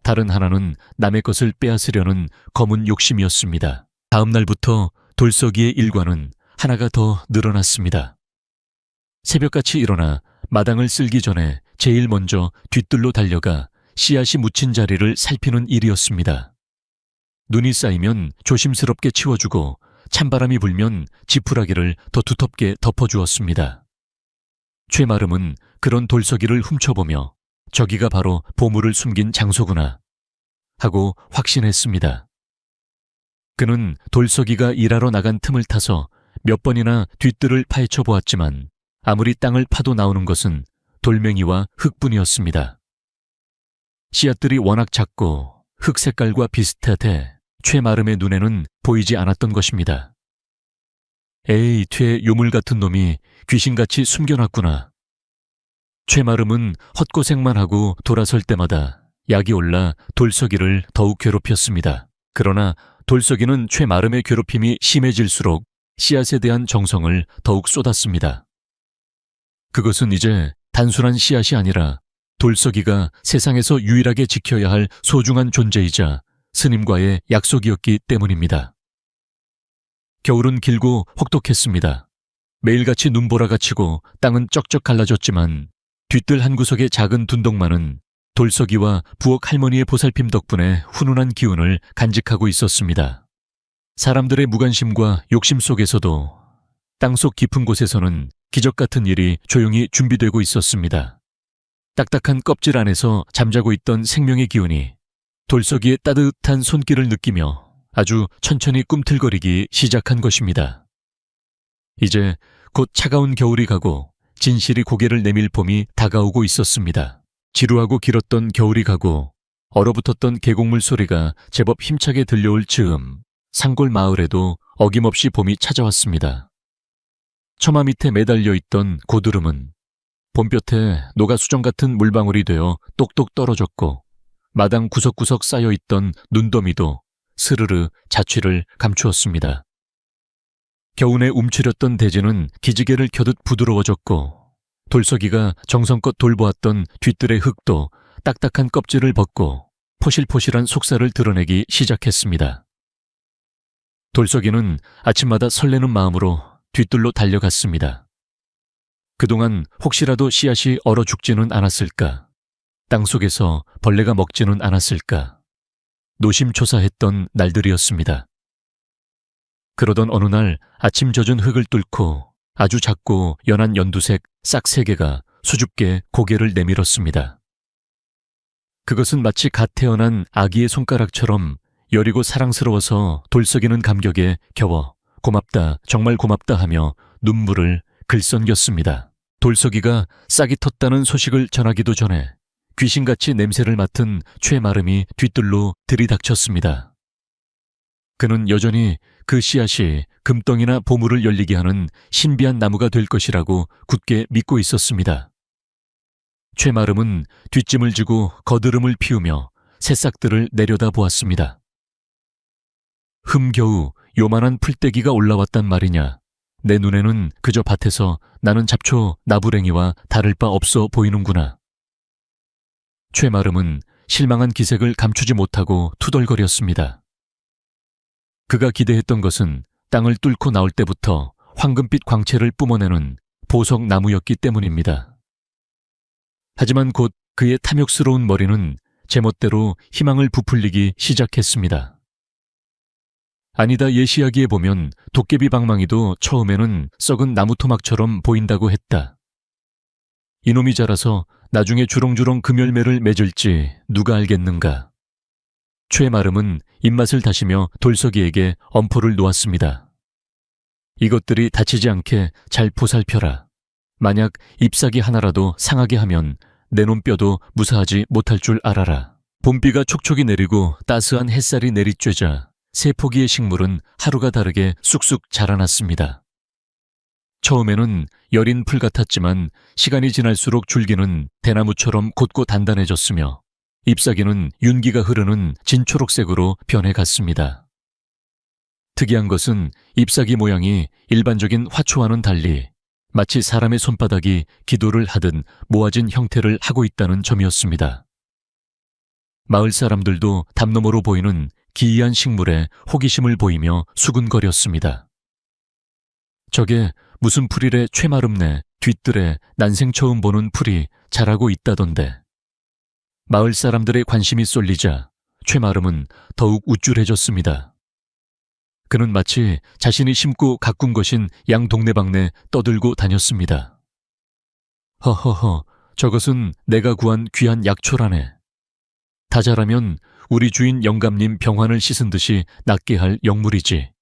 다른 하나는 남의 것을 빼앗으려는 검은 욕심이었습니다. 다음 날부터 돌석이의 일과는 하나가 더 늘어났습니다. 새벽같이 일어나 마당을 쓸기 전에 제일 먼저 뒤뜰로 달려가 씨앗이 묻힌 자리를 살피는 일이었습니다. 눈이 쌓이면 조심스럽게 치워주고 찬바람이 불면 지푸라기를 더 두텁게 덮어주었습니다. 최마름은 그런 돌석이를 훔쳐보며 저기가 바로 보물을 숨긴 장소구나 하고 확신했습니다. 그는 돌석이가 일하러 나간 틈을 타서 몇 번이나 뒤뜰을 파헤쳐 보았지만 아무리 땅을 파도 나오는 것은 돌멩이와 흙뿐이었습니다. 씨앗들이 워낙 작고 흙 색깔과 비슷하되 최마름의 눈에는 보이지 않았던 것입니다. 에이, 퇴 요물 같은 놈이 귀신같이 숨겨놨구나. 최마름은 헛고생만 하고 돌아설 때마다 약이 올라 돌석이를 더욱 괴롭혔습니다. 그러나 돌석이는 최마름의 괴롭힘이 심해질수록 씨앗에 대한 정성을 더욱 쏟았습니다. 그것은 이제 단순한 씨앗이 아니라 돌석이가 세상에서 유일하게 지켜야 할 소중한 존재이자 스님과의 약속이었기 때문입니다. 겨울은 길고 혹독했습니다. 매일같이 눈보라가 치고 땅은 쩍쩍 갈라졌지만 뒤뜰 한 구석의 작은 둔덕만은 돌석이와 부엌 할머니의 보살핌 덕분에 훈훈한 기운을 간직하고 있었습니다. 사람들의 무관심과 욕심 속에서도 땅속 깊은 곳에서는 기적 같은 일이 조용히 준비되고 있었습니다. 딱딱한 껍질 안에서 잠자고 있던 생명의 기운이 돌석이의 따뜻한 손길을 느끼며 아주 천천히 꿈틀거리기 시작한 것입니다. 이제 곧 차가운 겨울이 가고 진실이 고개를 내밀 봄이 다가오고 있었습니다. 지루하고 길었던 겨울이 가고 얼어붙었던 계곡물 소리가 제법 힘차게 들려올 즈음 산골 마을에도 어김없이 봄이 찾아왔습니다. 처마 밑에 매달려 있던 고드름은 봄볕에 녹아수정 같은 물방울이 되어 똑똑 떨어졌고 마당 구석구석 쌓여있던 눈더미도 스르르 자취를 감추었습니다. 겨우내 움츠렸던 대지는 기지개를 켜듯 부드러워졌고 돌석이가 정성껏 돌보았던 뒤뜰의 흙도 딱딱한 껍질을 벗고 포실포실한 속살을 드러내기 시작했습니다. 돌석이는 아침마다 설레는 마음으로 뒤뜰로 달려갔습니다. 그동안 혹시라도 씨앗이 얼어 죽지는 않았을까? 땅속에서 벌레가 먹지는 않았을까? 노심초사했던 날들이었습니다. 그러던 어느 날 아침 젖은 흙을 뚫고 아주 작고 연한 연두색 싹 3개가 수줍게 고개를 내밀었습니다. 그것은 마치 갓 태어난 아기의 손가락처럼 여리고 사랑스러워서 돌석이는 감격에 겨워 고맙다, 정말 고맙다 하며 눈물을 글썽겼습니다. 돌석이가 싹이 텄다는 소식을 전하기도 전에 귀신같이 냄새를 맡은 최마름이 뒤뜰로 들이닥쳤습니다. 그는 여전히 그 씨앗이 금덩이나 보물을 열리게 하는 신비한 나무가 될 것이라고 굳게 믿고 있었습니다. 최마름은 뒷짐을 지고 거드름을 피우며 새싹들을 내려다 보았습니다. 흠겨우 요만한 풀떼기가 올라왔단 말이냐. 내 눈에는 그저 밭에서 나는 잡초, 나부랭이와 다를 바 없어 보이는구나. 최마름은 실망한 기색을 감추지 못하고 투덜거렸습니다. 그가 기대했던 것은 땅을 뚫고 나올 때부터 황금빛 광채를 뿜어내는 보석 나무였기 때문입니다. 하지만 곧 그의 탐욕스러운 머리는 제멋대로 희망을 부풀리기 시작했습니다. 아니다 예시하기에 보면 도깨비 방망이도 처음에는 썩은 나무 토막처럼 보인다고 했다. 이놈이 자라서 나중에 주렁주렁 금열매를 맺을지 누가 알겠는가. 최마름은 입맛을 다시며 돌석이에게 엄포를 놓았습니다. 이것들이 다치지 않게 잘 보살펴라. 만약 잎사귀 하나라도 상하게 하면 내 놈 뼈도 무사하지 못할 줄 알아라. 봄비가 촉촉이 내리고 따스한 햇살이 내리쬐자 세 포기의 식물은 하루가 다르게 쑥쑥 자라났습니다. 처음에는 여린 풀 같았지만 시간이 지날수록 줄기는 대나무처럼 곧고 단단해졌으며 잎사귀는 윤기가 흐르는 진초록색으로 변해갔습니다. 특이한 것은 잎사귀 모양이 일반적인 화초와는 달리 마치 사람의 손바닥이 기도를 하듯 모아진 형태를 하고 있다는 점이었습니다. 마을 사람들도 담너머로 보이는 기이한 식물에 호기심을 보이며 수군거렸습니다. 저게 무슨 풀이래 최마름네 뒷뜰에 난생 처음 보는 풀이 자라고 있다던데. 마을 사람들의 관심이 쏠리자 최마름은 더욱 우쭐해졌습니다. 그는 마치 자신이 심고 가꾼 것인 양 동네방네 떠들고 다녔습니다. 허허허, 저것은 내가 구한 귀한 약초라네. 다 자라면 우리 주인 영감님 병환을 씻은 듯이 낫게 할 영물이지.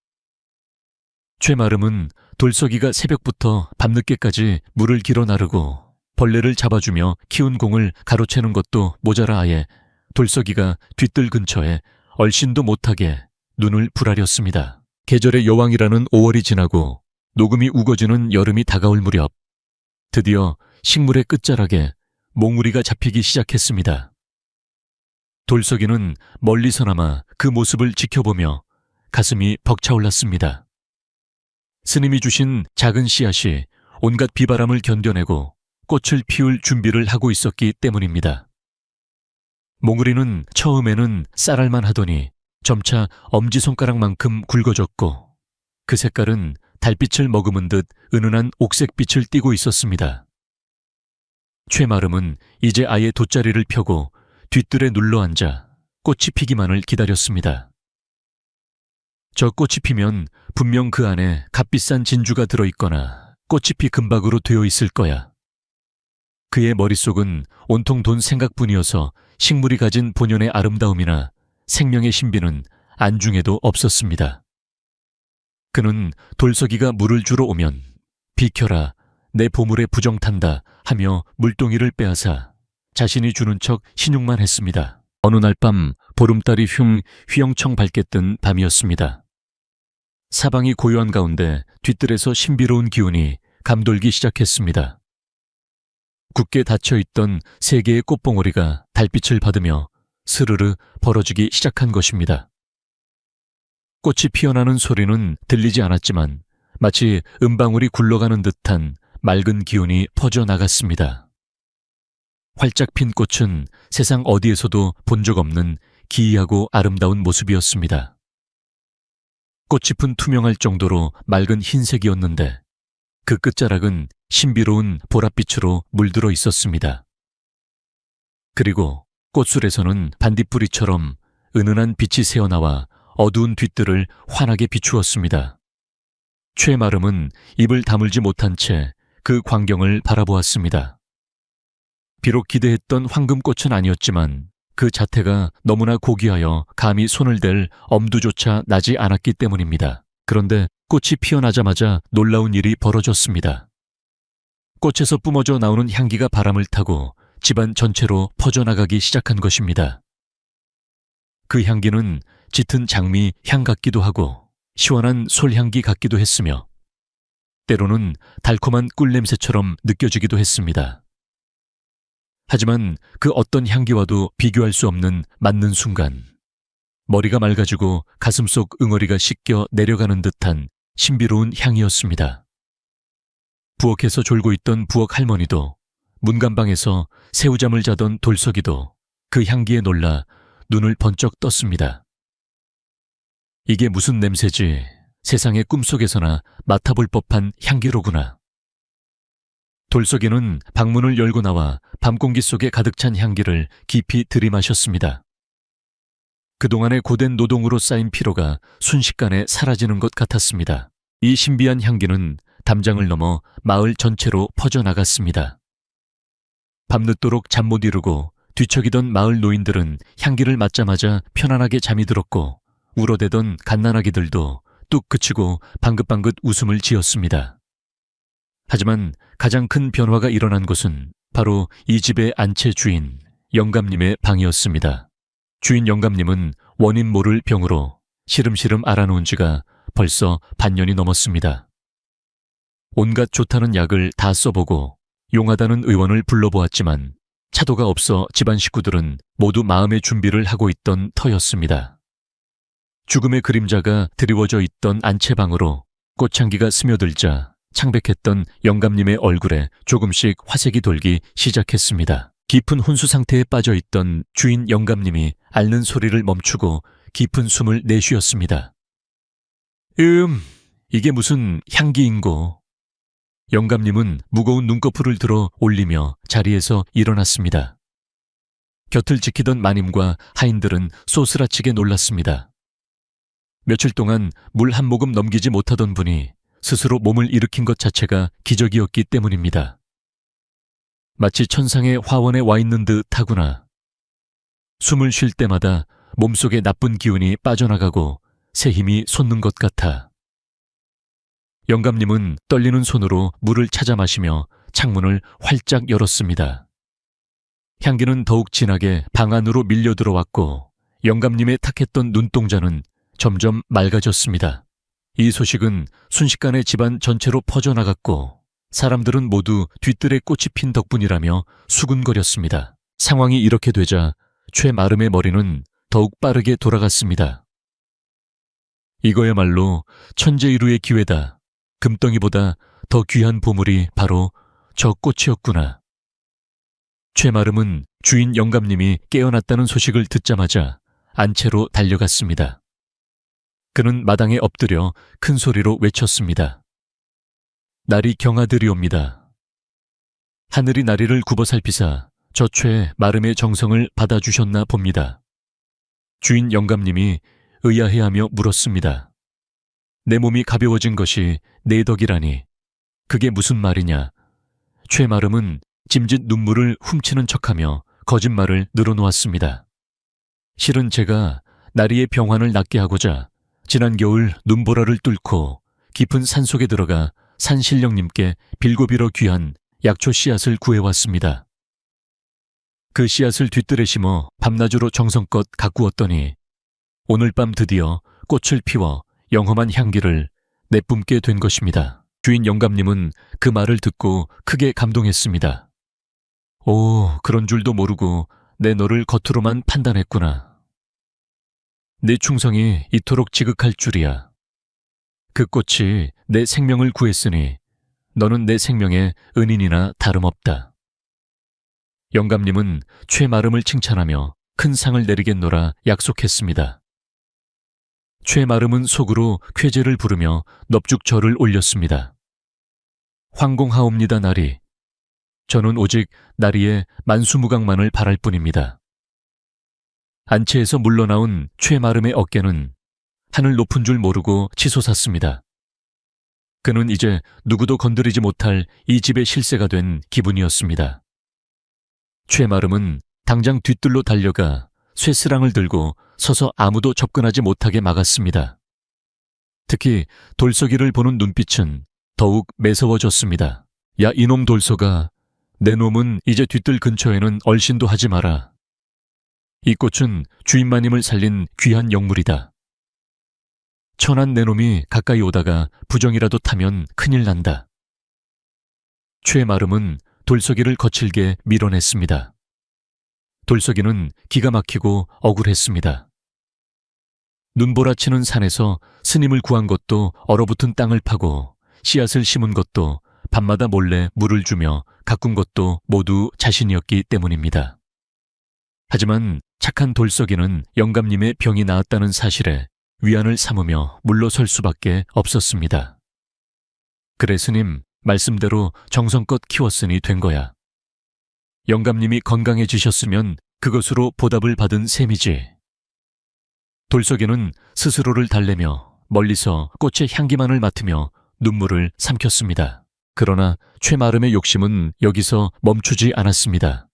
최마름은 돌석이가 새벽부터 밤늦게까지 물을 길어 나르고 벌레를 잡아주며 키운 공을 가로채는 것도 모자라 아예 돌석이가 뒷뜰 근처에 얼씬도 못하게 눈을 부라렸습니다. 계절의 여왕이라는 5월이 지나고 녹음이 우거지는 여름이 다가올 무렵 드디어 식물의 끝자락에 몽우리가 잡히기 시작했습니다. 돌석이는 멀리서나마 그 모습을 지켜보며 가슴이 벅차올랐습니다. 스님이 주신 작은 씨앗이 온갖 비바람을 견뎌내고 꽃을 피울 준비를 하고 있었기 때문입니다. 몽우리는 처음에는 쌀알만 하더니 점차 엄지손가락만큼 굵어졌고 그 색깔은 달빛을 머금은 듯 은은한 옥색빛을 띠고 있었습니다. 최마름은 이제 아예 돗자리를 펴고 뒷뜰에 눌러앉아 꽃이 피기만을 기다렸습니다. 저 꽃이 피면 분명 그 안에 값비싼 진주가 들어있거나 꽃이 피 금박으로 되어 있을 거야. 그의 머릿속은 온통 돈 생각뿐이어서 식물이 가진 본연의 아름다움이나 생명의 신비는 안중에도 없었습니다. 그는 돌석이가 물을 주러 오면 비켜라, 내 보물에 부정탄다 하며 물동이를 빼앗아 자신이 주는 척 신용만 했습니다. 어느 날 밤 보름달이 휘영청 밝게 뜬 밤이었습니다. 사방이 고요한 가운데 뒷뜰에서 신비로운 기운이 감돌기 시작했습니다. 굳게 닫혀있던 세 개의 꽃봉오리가 달빛을 받으며 스르르 벌어지기 시작한 것입니다. 꽃이 피어나는 소리는 들리지 않았지만 마치 은방울이 굴러가는 듯한 맑은 기운이 퍼져나갔습니다. 활짝 핀 꽃은 세상 어디에서도 본 적 없는 기이하고 아름다운 모습이었습니다. 꽃잎은 투명할 정도로 맑은 흰색이었는데 그 끝자락은 신비로운 보랏빛으로 물들어 있었습니다. 그리고 꽃술에서는 반딧불이처럼 은은한 빛이 새어나와 어두운 뒷뜰을 환하게 비추었습니다. 최마름은 입을 다물지 못한 채 그 광경을 바라보았습니다. 비록 기대했던 황금꽃은 아니었지만 그 자태가 너무나 고귀하여 감히 손을 댈 엄두조차 나지 않았기 때문입니다. 그런데 꽃이 피어나자마자 놀라운 일이 벌어졌습니다. 꽃에서 뿜어져 나오는 향기가 바람을 타고 집안 전체로 퍼져나가기 시작한 것입니다. 그 향기는 짙은 장미 향 같기도 하고 시원한 솔향기 같기도 했으며 때로는 달콤한 꿀냄새처럼 느껴지기도 했습니다. 하지만 그 어떤 향기와도 비교할 수 없는 맞는 순간 머리가 맑아지고 가슴속 응어리가 씻겨 내려가는 듯한 신비로운 향이었습니다. 부엌에서 졸고 있던 부엌 할머니도 문간방에서 새우잠을 자던 돌석이도 그 향기에 놀라 눈을 번쩍 떴습니다. 이게 무슨 냄새지? 세상의 꿈속에서나 맡아볼 법한 향기로구나. 돌석이는 방문을 열고 나와 밤공기 속에 가득 찬 향기를 깊이 들이마셨습니다. 그동안의 고된 노동으로 쌓인 피로가 순식간에 사라지는 것 같았습니다. 이 신비한 향기는 담장을 넘어 마을 전체로 퍼져나갔습니다. 밤늦도록 잠 못 이루고 뒤척이던 마을 노인들은 향기를 맡자마자 편안하게 잠이 들었고 울어대던 갓난아기들도 뚝 그치고 방긋방긋 웃음을 지었습니다. 하지만 가장 큰 변화가 일어난 곳은 바로 이 집의 안채 주인 영감님의 방이었습니다. 주인 영감님은 원인 모를 병으로 시름시름 앓아놓은 지가 벌써 반년이 넘었습니다. 온갖 좋다는 약을 다 써보고 용하다는 의원을 불러보았지만 차도가 없어 집안 식구들은 모두 마음의 준비를 하고 있던 터였습니다. 죽음의 그림자가 드리워져 있던 안채방으로 꽃향기가 스며들자 창백했던 영감님의 얼굴에 조금씩 화색이 돌기 시작했습니다. 깊은 혼수 상태에 빠져있던 주인 영감님이 앓는 소리를 멈추고 깊은 숨을 내쉬었습니다. 이게 무슨 향기인고. 영감님은 무거운 눈꺼풀을 들어 올리며 자리에서 일어났습니다. 곁을 지키던 마님과 하인들은 쏘스라치게 놀랐습니다. 며칠 동안 물 한 모금 넘기지 못하던 분이 스스로 몸을 일으킨 것 자체가 기적이었기 때문입니다. 마치 천상의 화원에 와 있는 듯 하구나. 숨을 쉴 때마다 몸속의 나쁜 기운이 빠져나가고 새 힘이 솟는 것 같아. 영감님은 떨리는 손으로 물을 찾아 마시며 창문을 활짝 열었습니다. 향기는 더욱 진하게 방 안으로 밀려 들어왔고 영감님의 탁했던 눈동자는 점점 맑아졌습니다. 이 소식은 순식간에 집안 전체로 퍼져나갔고 사람들은 모두 뒤뜰에 꽃이 핀 덕분이라며 수군거렸습니다. 상황이 이렇게 되자 최마름의 머리는 더욱 빠르게 돌아갔습니다. 이거야말로 천재이루의 기회다. 금덩이보다 더 귀한 보물이 바로 저 꽃이었구나. 최마름은 주인 영감님이 깨어났다는 소식을 듣자마자 안채로 달려갔습니다. 그는 마당에 엎드려 큰 소리로 외쳤습니다. 날이 경하들이옵니다. 하늘이 나리를 굽어 살피사 저 최마름의 정성을 받아주셨나 봅니다. 주인 영감님이 의아해하며 물었습니다. 내 몸이 가벼워진 것이 내 덕이라니 그게 무슨 말이냐. 최마름은 짐짓 눈물을 훔치는 척하며 거짓말을 늘어놓았습니다. 실은 제가 나리의 병환을 낫게 하고자 지난 겨울 눈보라를 뚫고 깊은 산속에 들어가 산신령님께 빌고빌어 귀한 약초 씨앗을 구해왔습니다. 그 씨앗을 뒤뜰에 심어 밤낮으로 정성껏 가꾸었더니 오늘 밤 드디어 꽃을 피워 영험한 향기를 내뿜게 된 것입니다. 주인 영감님은 그 말을 듣고 크게 감동했습니다. 오, 그런 줄도 모르고 내 너를 겉으로만 판단했구나. 내 충성이 이토록 지극할 줄이야. 그 꽃이 내 생명을 구했으니 너는 내 생명의 은인이나 다름없다. 영감님은 최마름을 칭찬하며 큰 상을 내리겠노라 약속했습니다. 최마름은 속으로 쾌재를 부르며 넙죽절을 올렸습니다. 황공하옵니다 나리. 저는 오직 나리의 만수무강만을 바랄 뿐입니다. 안채에서 물러나온 최마름의 어깨는 하늘 높은 줄 모르고 치솟았습니다. 그는 이제 누구도 건드리지 못할 이 집의 실세가 된 기분이었습니다. 최마름은 당장 뒤뜰로 달려가 쇠스랑을 들고 서서 아무도 접근하지 못하게 막았습니다. 특히 돌석이를 보는 눈빛은 더욱 매서워졌습니다. 야, 이놈 돌석아, 내 놈은 이제 뒤뜰 근처에는 얼씬도 하지 마라. 이 꽃은 주인마님을 살린 귀한 영물이다. 천한 내 놈이 가까이 오다가 부정이라도 타면 큰일 난다. 최마름은 돌석이를 거칠게 밀어냈습니다. 돌석이는 기가 막히고 억울했습니다. 눈보라치는 산에서 스님을 구한 것도 얼어붙은 땅을 파고 씨앗을 심은 것도 밤마다 몰래 물을 주며 가꾼 것도 모두 자신이었기 때문입니다. 하지만 착한 돌석이는 영감님의 병이 나았다는 사실에 위안을 삼으며 물러설 수밖에 없었습니다. 그래 스님, 말씀대로 정성껏 키웠으니 된 거야. 영감님이 건강해지셨으면 그것으로 보답을 받은 셈이지. 돌석이는 스스로를 달래며 멀리서 꽃의 향기만을 맡으며 눈물을 삼켰습니다. 그러나 최마름의 욕심은 여기서 멈추지 않았습니다.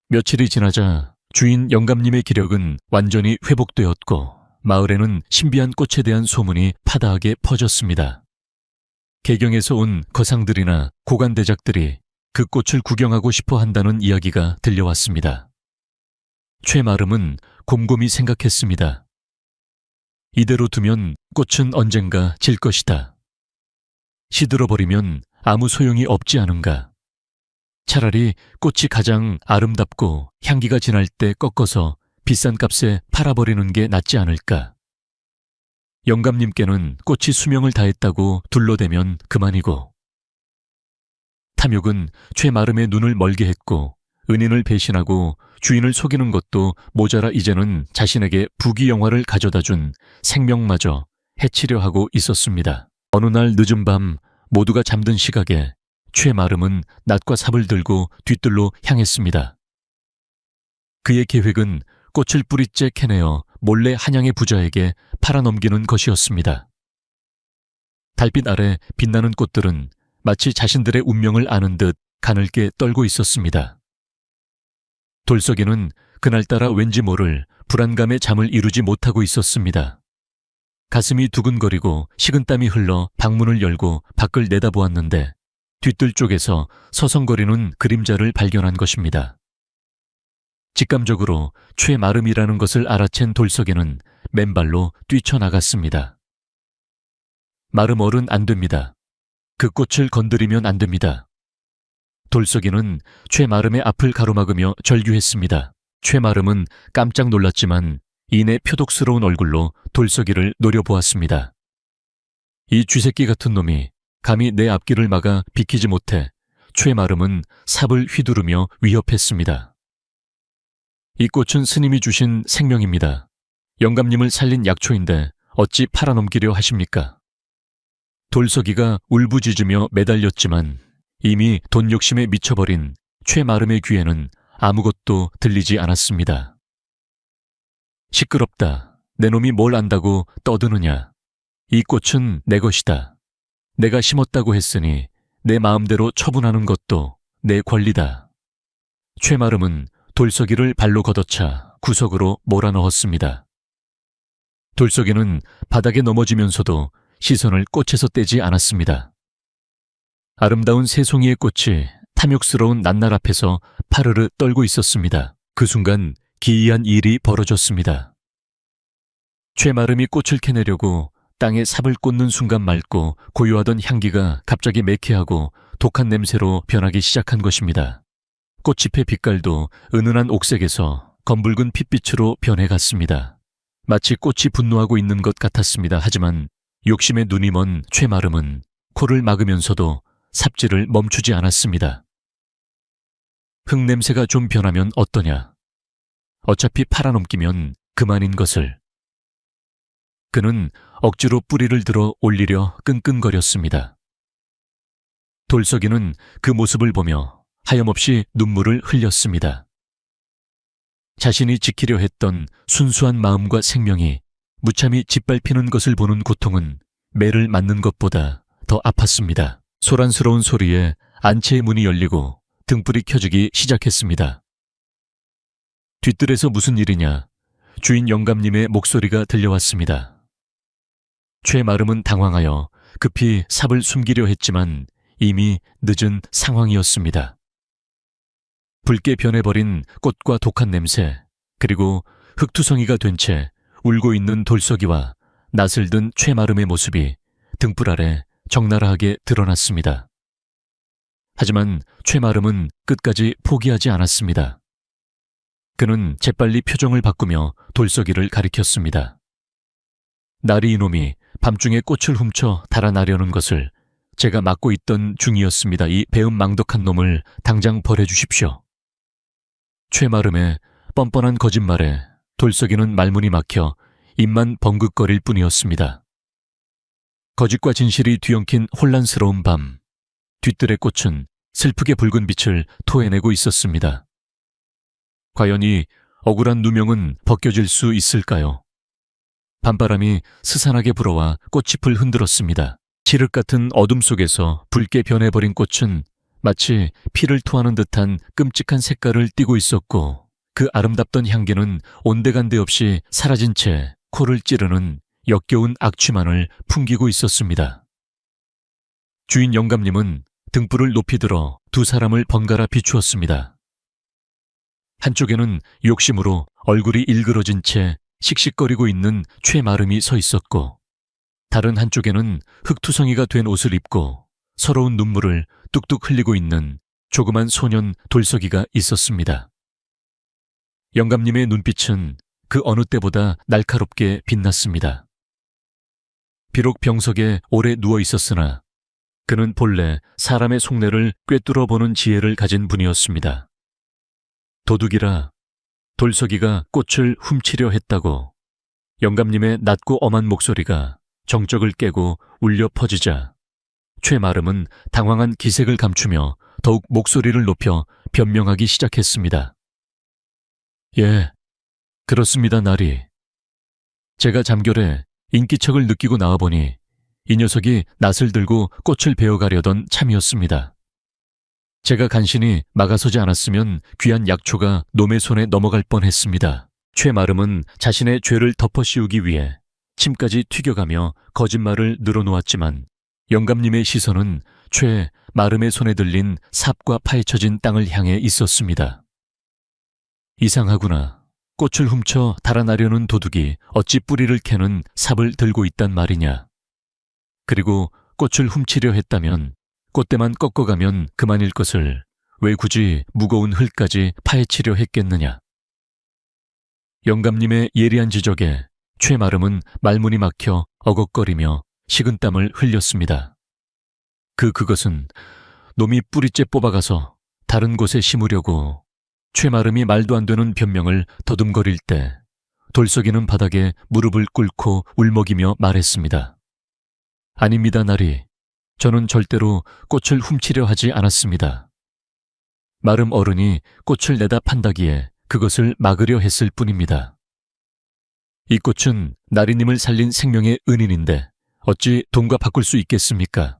며칠이 지나자 주인 영감님의 기력은 완전히 회복되었고 마을에는 신비한 꽃에 대한 소문이 파다하게 퍼졌습니다. 개경에서 온 거상들이나 고관대작들이 그 꽃을 구경하고 싶어 한다는 이야기가 들려왔습니다. 최마름은 곰곰이 생각했습니다. 이대로 두면 꽃은 언젠가 질 것이다. 시들어버리면 아무 소용이 없지 않은가. 차라리 꽃이 가장 아름답고 향기가 진할 때 꺾어서 비싼 값에 팔아버리는 게 낫지 않을까. 영감님께는 꽃이 수명을 다했다고 둘러대면 그만이고. 탐욕은 최마름의 눈을 멀게 했고 은인을 배신하고 주인을 속이는 것도 모자라 이제는 자신에게 부귀영화를 가져다준 생명마저 해치려 하고 있었습니다. 어느 날 늦은 밤 모두가 잠든 시각에 최마름은 낫과 삽을 들고 뒤뜰로 향했습니다. 그의 계획은 꽃을 뿌리째 캐내어 몰래 한양의 부자에게 팔아넘기는 것이었습니다. 달빛 아래 빛나는 꽃들은 마치 자신들의 운명을 아는 듯 가늘게 떨고 있었습니다. 돌석이는 그날따라 왠지 모를 불안감에 잠을 이루지 못하고 있었습니다. 가슴이 두근거리고 식은땀이 흘러 방문을 열고 밖을 내다보았는데 뒤뜰 쪽에서 서성거리는 그림자를 발견한 것입니다. 직감적으로 최마름이라는 것을 알아챈 돌석이는 맨발로 뛰쳐나갔습니다. 마름 어른 안 됩니다. 그 꽃을 건드리면 안 됩니다. 돌석이는 최마름의 앞을 가로막으며 절규했습니다. 최마름은 깜짝 놀랐지만 이내 표독스러운 얼굴로 돌석이를 노려보았습니다. 이 쥐새끼 같은 놈이 감히 내 앞길을 막아 비키지 못해 최마름은 삽을 휘두르며 위협했습니다. 이 꽃은 스님이 주신 생명입니다. 영감님을 살린 약초인데 어찌 팔아넘기려 하십니까? 돌석이가 울부짖으며 매달렸지만 이미 돈 욕심에 미쳐버린 최마름의 귀에는 아무것도 들리지 않았습니다. 시끄럽다. 내 놈이 뭘 안다고 떠드느냐. 이 꽃은 내 것이다. 내가 심었다고 했으니 내 마음대로 처분하는 것도 내 권리다. 최마름은 돌석이를 발로 걷어차 구석으로 몰아넣었습니다. 돌석이는 바닥에 넘어지면서도 시선을 꽃에서 떼지 않았습니다. 아름다운 세 송이의 꽃이 탐욕스러운 낱날 앞에서 파르르 떨고 있었습니다. 그 순간 기이한 일이 벌어졌습니다. 최마름이 꽃을 캐내려고 땅에 삽을 꽂는 순간 맑고 고요하던 향기가 갑자기 매캐하고 독한 냄새로 변하기 시작한 것입니다. 꽃잎의 빛깔도 은은한 옥색에서 검붉은 핏빛으로 변해갔습니다. 마치 꽃이 분노하고 있는 것 같았습니다. 하지만 욕심에 눈이 먼 최마름은 코를 막으면서도 삽질을 멈추지 않았습니다. 흙냄새가 좀 변하면 어떠냐. 어차피 팔아넘기면 그만인 것을. 그는 억지로 뿌리를 들어 올리려 끙끙거렸습니다. 돌석이는 그 모습을 보며 하염없이 눈물을 흘렸습니다. 자신이 지키려 했던 순수한 마음과 생명이 무참히 짓밟히는 것을 보는 고통은 매를 맞는 것보다 더 아팠습니다. 소란스러운 소리에 안채의 문이 열리고 등불이 켜지기 시작했습니다. 뒤뜰에서 무슨 일이냐, 주인 영감님의 목소리가 들려왔습니다. 최마름은 당황하여 급히 삽을 숨기려 했지만 이미 늦은 상황이었습니다. 붉게 변해버린 꽃과 독한 냄새, 그리고 흙투성이가 된 채 울고 있는 돌석이와 낯을 든 최마름의 모습이 등불 아래 적나라하게 드러났습니다. 하지만 최마름은 끝까지 포기하지 않았습니다. 그는 재빨리 표정을 바꾸며 돌석이를 가리켰습니다. 나리 이놈이 밤중에 꽃을 훔쳐 달아나려는 것을 제가 막고 있던 중이었습니다. 이 배은망덕한 놈을 당장 벌해주십시오. 최마름의 뻔뻔한 거짓말에 돌석이는 말문이 막혀 입만 벙긋거릴 뿐이었습니다. 거짓과 진실이 뒤엉킨 혼란스러운 밤, 뒤뜰의 꽃은 슬프게 붉은 빛을 토해내고 있었습니다. 과연 이 억울한 누명은 벗겨질 수 있을까요? 밤바람이 스산하게 불어와 꽃잎을 흔들었습니다. 칠흑 같은 어둠 속에서 붉게 변해버린 꽃은 마치 피를 토하는 듯한 끔찍한 색깔을 띠고 있었고 그 아름답던 향기는 온데간데 없이 사라진 채 코를 찌르는 역겨운 악취만을 풍기고 있었습니다. 주인 영감님은 등불을 높이 들어 두 사람을 번갈아 비추었습니다. 한쪽에는 욕심으로 얼굴이 일그러진 채 씩씩거리고 있는 최마름이 서 있었고, 다른 한쪽에는 흙투성이가 된 옷을 입고 서러운 눈물을 뚝뚝 흘리고 있는 조그만 소년 돌석이가 있었습니다. 영감님의 눈빛은 그 어느 때보다 날카롭게 빛났습니다. 비록 병석에 오래 누워 있었으나 그는 본래 사람의 속내를 꿰뚫어 보는 지혜를 가진 분이었습니다. 도둑이라 돌석이가 꽃을 훔치려 했다고 영감님의 낮고 엄한 목소리가 정적을 깨고 울려 퍼지자 최마름은 당황한 기색을 감추며 더욱 목소리를 높여 변명하기 시작했습니다. 예, 그렇습니다, 나리. 제가 잠결에 인기척을 느끼고 나와보니 이 녀석이 낫을 들고 꽃을 베어가려던 참이었습니다. 제가 간신히 막아서지 않았으면 귀한 약초가 놈의 손에 넘어갈 뻔했습니다. 최마름은 자신의 죄를 덮어씌우기 위해 침까지 튀겨가며 거짓말을 늘어놓았지만 영감님의 시선은 최마름의 손에 들린 삽과 파헤쳐진 땅을 향해 있었습니다. 이상하구나. 꽃을 훔쳐 달아나려는 도둑이 어찌 뿌리를 캐는 삽을 들고 있단 말이냐. 그리고 꽃을 훔치려 했다면 꽃대만 꺾어가면 그만일 것을 왜 굳이 무거운 흙까지 파헤치려 했겠느냐. 영감님의 예리한 지적에 최마름은 말문이 막혀 어걱거리며 식은땀을 흘렸습니다. 그것은 놈이 뿌리째 뽑아가서 다른 곳에 심으려고. 최마름이 말도 안 되는 변명을 더듬거릴 때 돌석이는 바닥에 무릎을 꿇고 울먹이며 말했습니다. 아닙니다, 나리. 저는 절대로 꽃을 훔치려 하지 않았습니다. 마름 어른이 꽃을 내다 판다기에 그것을 막으려 했을 뿐입니다. 이 꽃은 나리님을 살린 생명의 은인인데 어찌 돈과 바꿀 수 있겠습니까?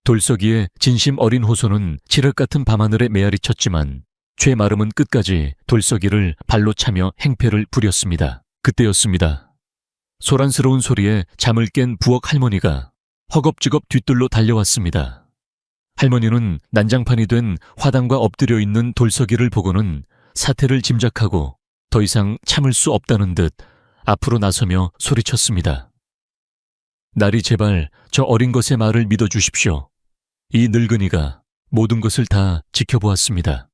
돌석이의 진심 어린 호소는 칠흑 같은 밤하늘에 메아리 쳤지만 최마름은 끝까지 돌석이를 발로 차며 행패를 부렸습니다. 그때였습니다. 소란스러운 소리에 잠을 깬 부엌 할머니가 허겁지겁 뒤뜰로 달려왔습니다. 할머니는 난장판이 된 화단과 엎드려 있는 돌석이를 보고는 사태를 짐작하고 더 이상 참을 수 없다는 듯 앞으로 나서며 소리쳤습니다. 나리 제발 저 어린 것의 말을 믿어주십시오. 이 늙은이가 모든 것을 다 지켜보았습니다.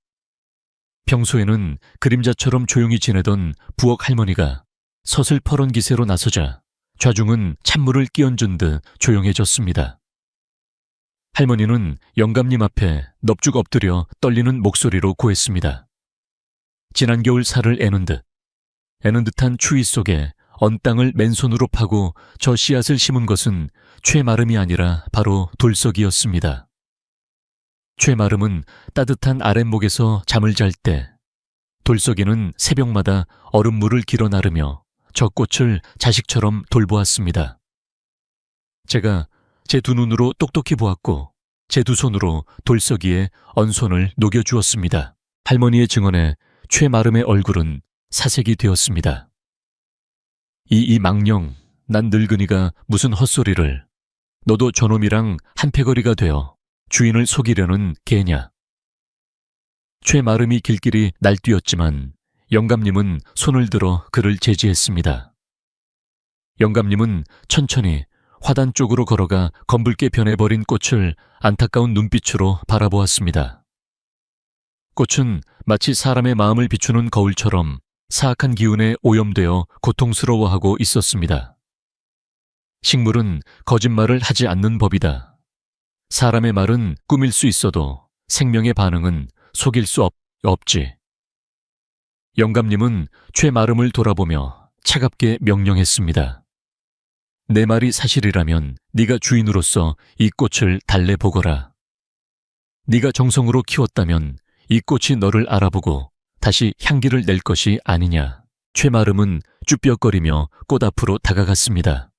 평소에는 그림자처럼 조용히 지내던 부엌 할머니가 서슬퍼런 기세로 나서자 좌중은 찬물을 끼얹은 듯 조용해졌습니다. 할머니는 영감님 앞에 넙죽 엎드려 떨리는 목소리로 고했습니다. 지난 겨울 살을 애는 듯한 추위 속에 언 땅을 맨손으로 파고 저 씨앗을 심은 것은 최마름이 아니라 바로 돌석이었습니다. 최마름은 따뜻한 아랫목에서 잠을 잘 때 돌석이는 새벽마다 얼음물을 길어 나르며 저 꽃을 자식처럼 돌보았습니다. 제가 제 두 눈으로 똑똑히 보았고 제 두 손으로 돌석이의 언손을 녹여주었습니다. 할머니의 증언에 최마름의 얼굴은 사색이 되었습니다. 이 망령, 난 늙은이가 무슨 헛소리를. 너도 저놈이랑 한패거리가 되어 주인을 속이려는 개냐. 최마름이 길길이 날뛰었지만 영감님은 손을 들어 그를 제지했습니다. 영감님은 천천히 화단 쪽으로 걸어가 검붉게 변해버린 꽃을 안타까운 눈빛으로 바라보았습니다. 꽃은 마치 사람의 마음을 비추는 거울처럼 사악한 기운에 오염되어 고통스러워하고 있었습니다. 식물은 거짓말을 하지 않는 법이다. 사람의 말은 꾸밀 수 있어도 생명의 반응은 속일 수 없지. 영감님은 최마름을 돌아보며 차갑게 명령했습니다. 내 말이 사실이라면 네가 주인으로서 이 꽃을 달래보거라. 네가 정성으로 키웠다면 이 꽃이 너를 알아보고 다시 향기를 낼 것이 아니냐. 최마름은 쭈뼛거리며 꽃 앞으로 다가갔습니다.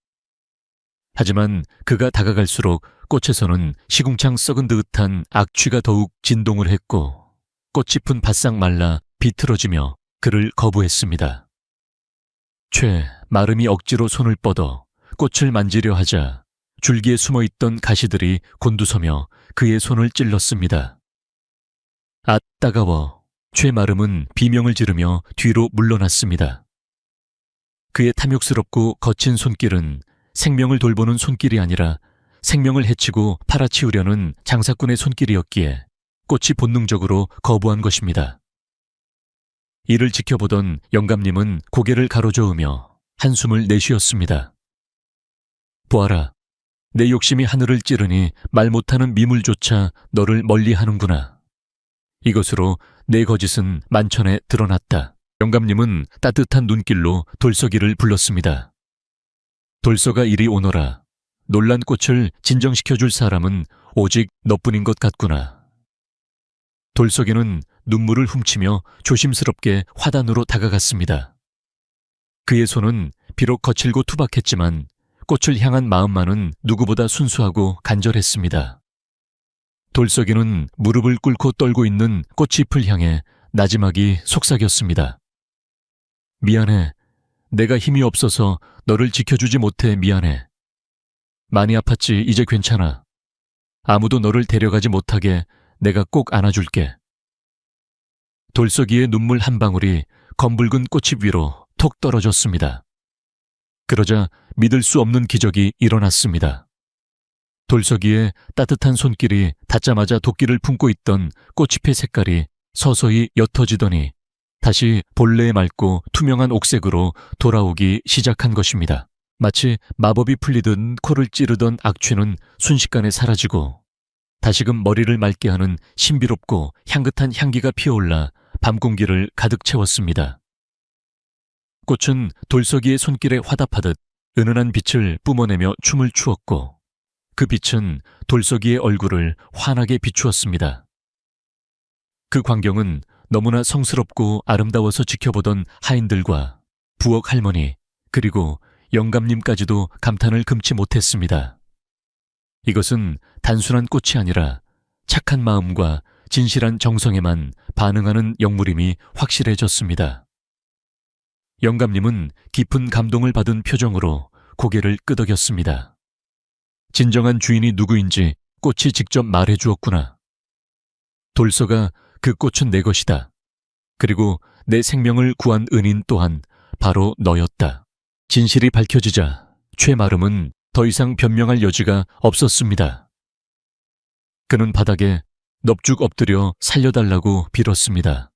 하지만 그가 다가갈수록 꽃에서는 시궁창 썩은 듯한 악취가 더욱 진동을 했고 꽃잎은 바싹 말라 비틀어지며 그를 거부했습니다. 최마름이 억지로 손을 뻗어 꽃을 만지려 하자 줄기에 숨어있던 가시들이 곤두서며 그의 손을 찔렀습니다. 아, 따가워. 최마름은 비명을 지르며 뒤로 물러났습니다. 그의 탐욕스럽고 거친 손길은 생명을 돌보는 손길이 아니라 생명을 해치고 팔아치우려는 장사꾼의 손길이었기에 꽃이 본능적으로 거부한 것입니다. 이를 지켜보던 영감님은 고개를 가로저으며 한숨을 내쉬었습니다. 보아라, 내 욕심이 하늘을 찌르니 말 못하는 미물조차 너를 멀리하는구나. 이것으로 내 거짓은 만천에 드러났다. 영감님은 따뜻한 눈길로 돌석이를 불렀습니다. 돌석아, 이리 오너라. 놀란 꽃을 진정시켜줄 사람은 오직 너뿐인 것 같구나. 돌석이는 눈물을 훔치며 조심스럽게 화단으로 다가갔습니다. 그의 손은 비록 거칠고 투박했지만 꽃을 향한 마음만은 누구보다 순수하고 간절했습니다. 돌석이는 무릎을 꿇고 떨고 있는 꽃잎을 향해 나지막이 속삭였습니다. 미안해. 내가 힘이 없어서 너를 지켜주지 못해 미안해. 많이 아팠지? 이제 괜찮아. 아무도 너를 데려가지 못하게 내가 꼭 안아줄게. 돌석이의 눈물 한 방울이 검붉은 꽃잎 위로 톡 떨어졌습니다. 그러자 믿을 수 없는 기적이 일어났습니다. 돌석이의 따뜻한 손길이 닿자마자 도끼를 품고 있던 꽃잎의 색깔이 서서히 옅어지더니 다시 본래의 맑고 투명한 옥색으로 돌아오기 시작한 것입니다. 마치 마법이 풀리듯 코를 찌르던 악취는 순식간에 사라지고 다시금 머리를 맑게 하는 신비롭고 향긋한 향기가 피어올라 밤 공기를 가득 채웠습니다. 꽃은 돌석이의 손길에 화답하듯 은은한 빛을 뿜어내며 춤을 추었고 그 빛은 돌석이의 얼굴을 환하게 비추었습니다. 그 광경은 너무나 성스럽고 아름다워서 지켜보던 하인들과 부엌 할머니 그리고 영감님까지도 감탄을 금치 못했습니다. 이것은 단순한 꽃이 아니라 착한 마음과 진실한 정성에만 반응하는 영물임이 확실해졌습니다. 영감님은 깊은 감동을 받은 표정으로 고개를 끄덕였습니다. 진정한 주인이 누구인지 꽃이 직접 말해주었구나. 돌석아, 그 꽃은 내 것이다. 그리고 내 생명을 구한 은인 또한 바로 너였다. 진실이 밝혀지자 최마름은 더 이상 변명할 여지가 없었습니다. 그는 바닥에 넙죽 엎드려 살려달라고 빌었습니다.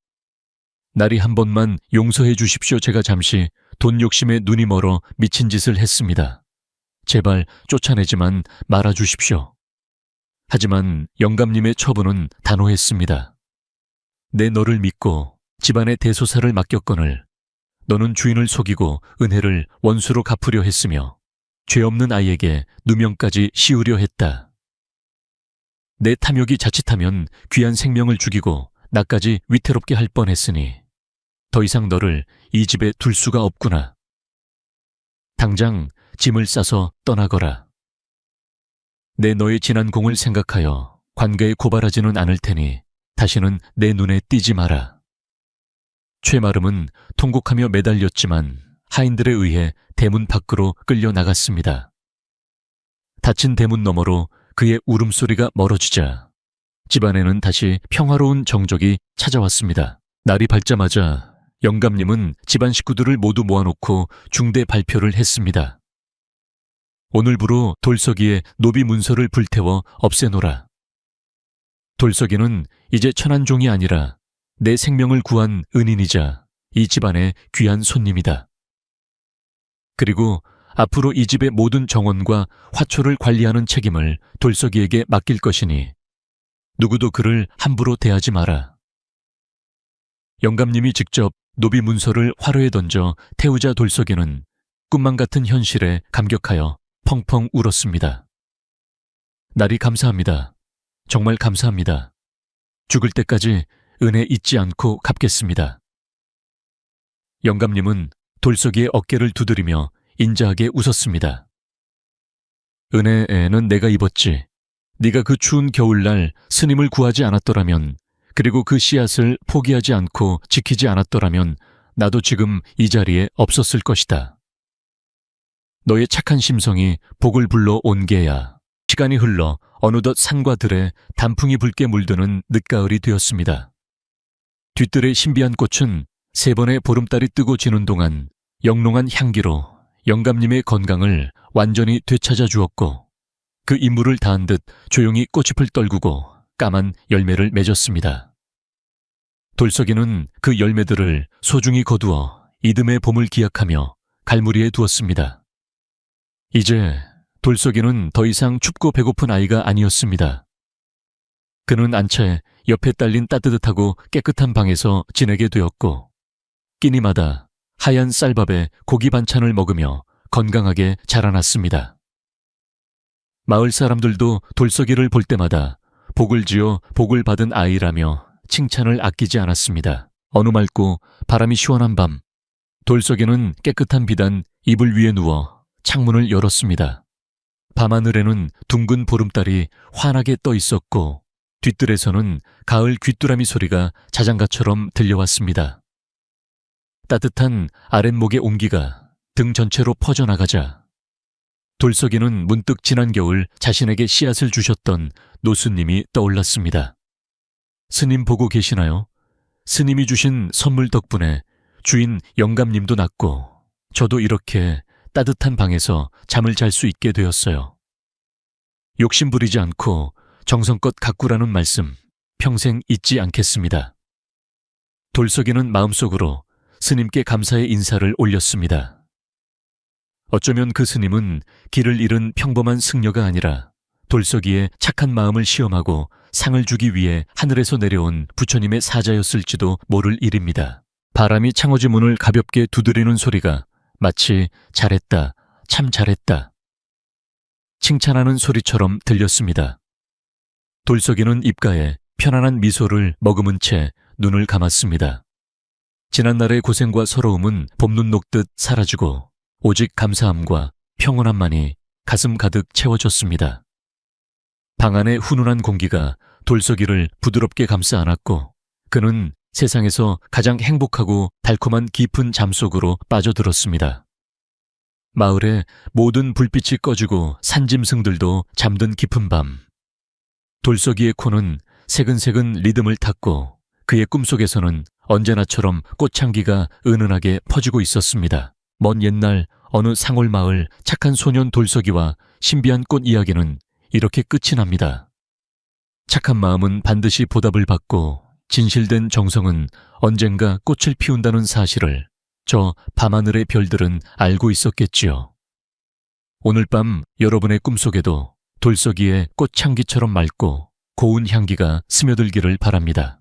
날이 한 번만 용서해 주십시오. 제가 잠시 돈 욕심에 눈이 멀어 미친 짓을 했습니다. 제발 쫓아내지만 말아주십시오. 하지만 영감님의 처분은 단호했습니다. 내 너를 믿고 집안의 대소사를 맡겼거늘 너는 주인을 속이고 은혜를 원수로 갚으려 했으며 죄 없는 아이에게 누명까지 씌우려 했다. 내 탐욕이 자칫하면 귀한 생명을 죽이고 나까지 위태롭게 할 뻔했으니 더 이상 너를 이 집에 둘 수가 없구나. 당장 짐을 싸서 떠나거라. 내 너의 지난 공을 생각하여 관계에 고발하지는 않을 테니 다시는 내 눈에 띄지 마라. 최마름은 통곡하며 매달렸지만 하인들에 의해 대문 밖으로 끌려 나갔습니다. 닫힌 대문 너머로 그의 울음소리가 멀어지자 집안에는 다시 평화로운 정적이 찾아왔습니다. 날이 밝자마자 영감님은 집안 식구들을 모두 모아놓고 중대 발표를 했습니다. 오늘부로 돌석이의 노비 문서를 불태워 없애노라. 돌석이는 이제 천한종이 아니라 내 생명을 구한 은인이자 이 집안의 귀한 손님이다. 그리고 앞으로 이 집의 모든 정원과 화초를 관리하는 책임을 돌석이에게 맡길 것이니 누구도 그를 함부로 대하지 마라. 영감님이 직접 노비 문서를 화로에 던져 태우자 돌석이는 꿈만 같은 현실에 감격하여 펑펑 울었습니다. 날이 감사합니다. 정말 감사합니다. 죽을 때까지 은혜 잊지 않고 갚겠습니다. 영감님은 돌석이의 어깨를 두드리며 인자하게 웃었습니다. 은혜는 내가 입었지. 네가 그 추운 겨울날 스님을 구하지 않았더라면 그리고 그 씨앗을 포기하지 않고 지키지 않았더라면 나도 지금 이 자리에 없었을 것이다. 너의 착한 심성이 복을 불러 온 게야. 시간이 흘러 어느덧 산과 들에 단풍이 붉게 물드는 늦가을이 되었습니다. 뒤뜰의 신비한 꽃은 3번의 보름달이 뜨고 지는 동안 영롱한 향기로 영감님의 건강을 완전히 되찾아 주었고, 그 임무를 다한 듯 조용히 꽃잎을 떨구고 까만 열매를 맺었습니다. 돌석이는 그 열매들을 소중히 거두어 이듬해 봄을 기약하며 갈무리에 두었습니다. 이제 돌석이는 더 이상 춥고 배고픈 아이가 아니었습니다. 그는 안차에 옆에 딸린 따뜻하고 깨끗한 방에서 지내게 되었고, 끼니마다 하얀 쌀밥에 고기 반찬을 먹으며 건강하게 자라났습니다. 마을 사람들도 돌석이를 볼 때마다 복을 지어 복을 받은 아이라며 칭찬을 아끼지 않았습니다. 어느 맑고 바람이 시원한 밤, 돌석이는 깨끗한 비단 이불 위에 누워 창문을 열었습니다. 밤하늘에는 둥근 보름달이 환하게 떠 있었고, 뒤뜰에서는 가을 귀뚜라미 소리가 자장가처럼 들려왔습니다. 따뜻한 아랫목의 온기가 등 전체로 퍼져나가자 돌석이는 문득 지난 겨울 자신에게 씨앗을 주셨던 노수님이 떠올랐습니다. 스님 보고 계시나요? 스님이 주신 선물 덕분에 주인 영감님도 낫고 저도 이렇게 따뜻한 방에서 잠을 잘 수 있게 되었어요. 욕심 부리지 않고 정성껏 가꾸라는 말씀 평생 잊지 않겠습니다. 돌석이는 마음속으로 스님께 감사의 인사를 올렸습니다. 어쩌면 그 스님은 길을 잃은 평범한 승려가 아니라 돌석이의 착한 마음을 시험하고 상을 주기 위해 하늘에서 내려온 부처님의 사자였을지도 모를 일입니다. 바람이 창호지 문을 가볍게 두드리는 소리가 마치 잘했다, 참 잘했다, 칭찬하는 소리처럼 들렸습니다. 돌석이는 입가에 편안한 미소를 머금은 채 눈을 감았습니다. 지난날의 고생과 서러움은 봄눈 녹듯 사라지고 오직 감사함과 평온함만이 가슴 가득 채워졌습니다. 방 안의 훈훈한 공기가 돌석이를 부드럽게 감싸 안았고, 그는 세상에서 가장 행복하고 달콤한 깊은 잠 속으로 빠져들었습니다. 마을의 모든 불빛이 꺼지고 산짐승들도 잠든 깊은 밤, 돌석이의 코는 새근새근 리듬을 탔고 그의 꿈속에서는 언제나처럼 꽃향기가 은은하게 퍼지고 있었습니다. 먼 옛날 어느 상골마을 착한 소년 돌석이와 신비한 꽃 이야기는 이렇게 끝이 납니다. 착한 마음은 반드시 보답을 받고 진실된 정성은 언젠가 꽃을 피운다는 사실을 저 밤하늘의 별들은 알고 있었겠지요. 오늘 밤 여러분의 꿈속에도 돌석이의 꽃향기처럼 맑고 고운 향기가 스며들기를 바랍니다.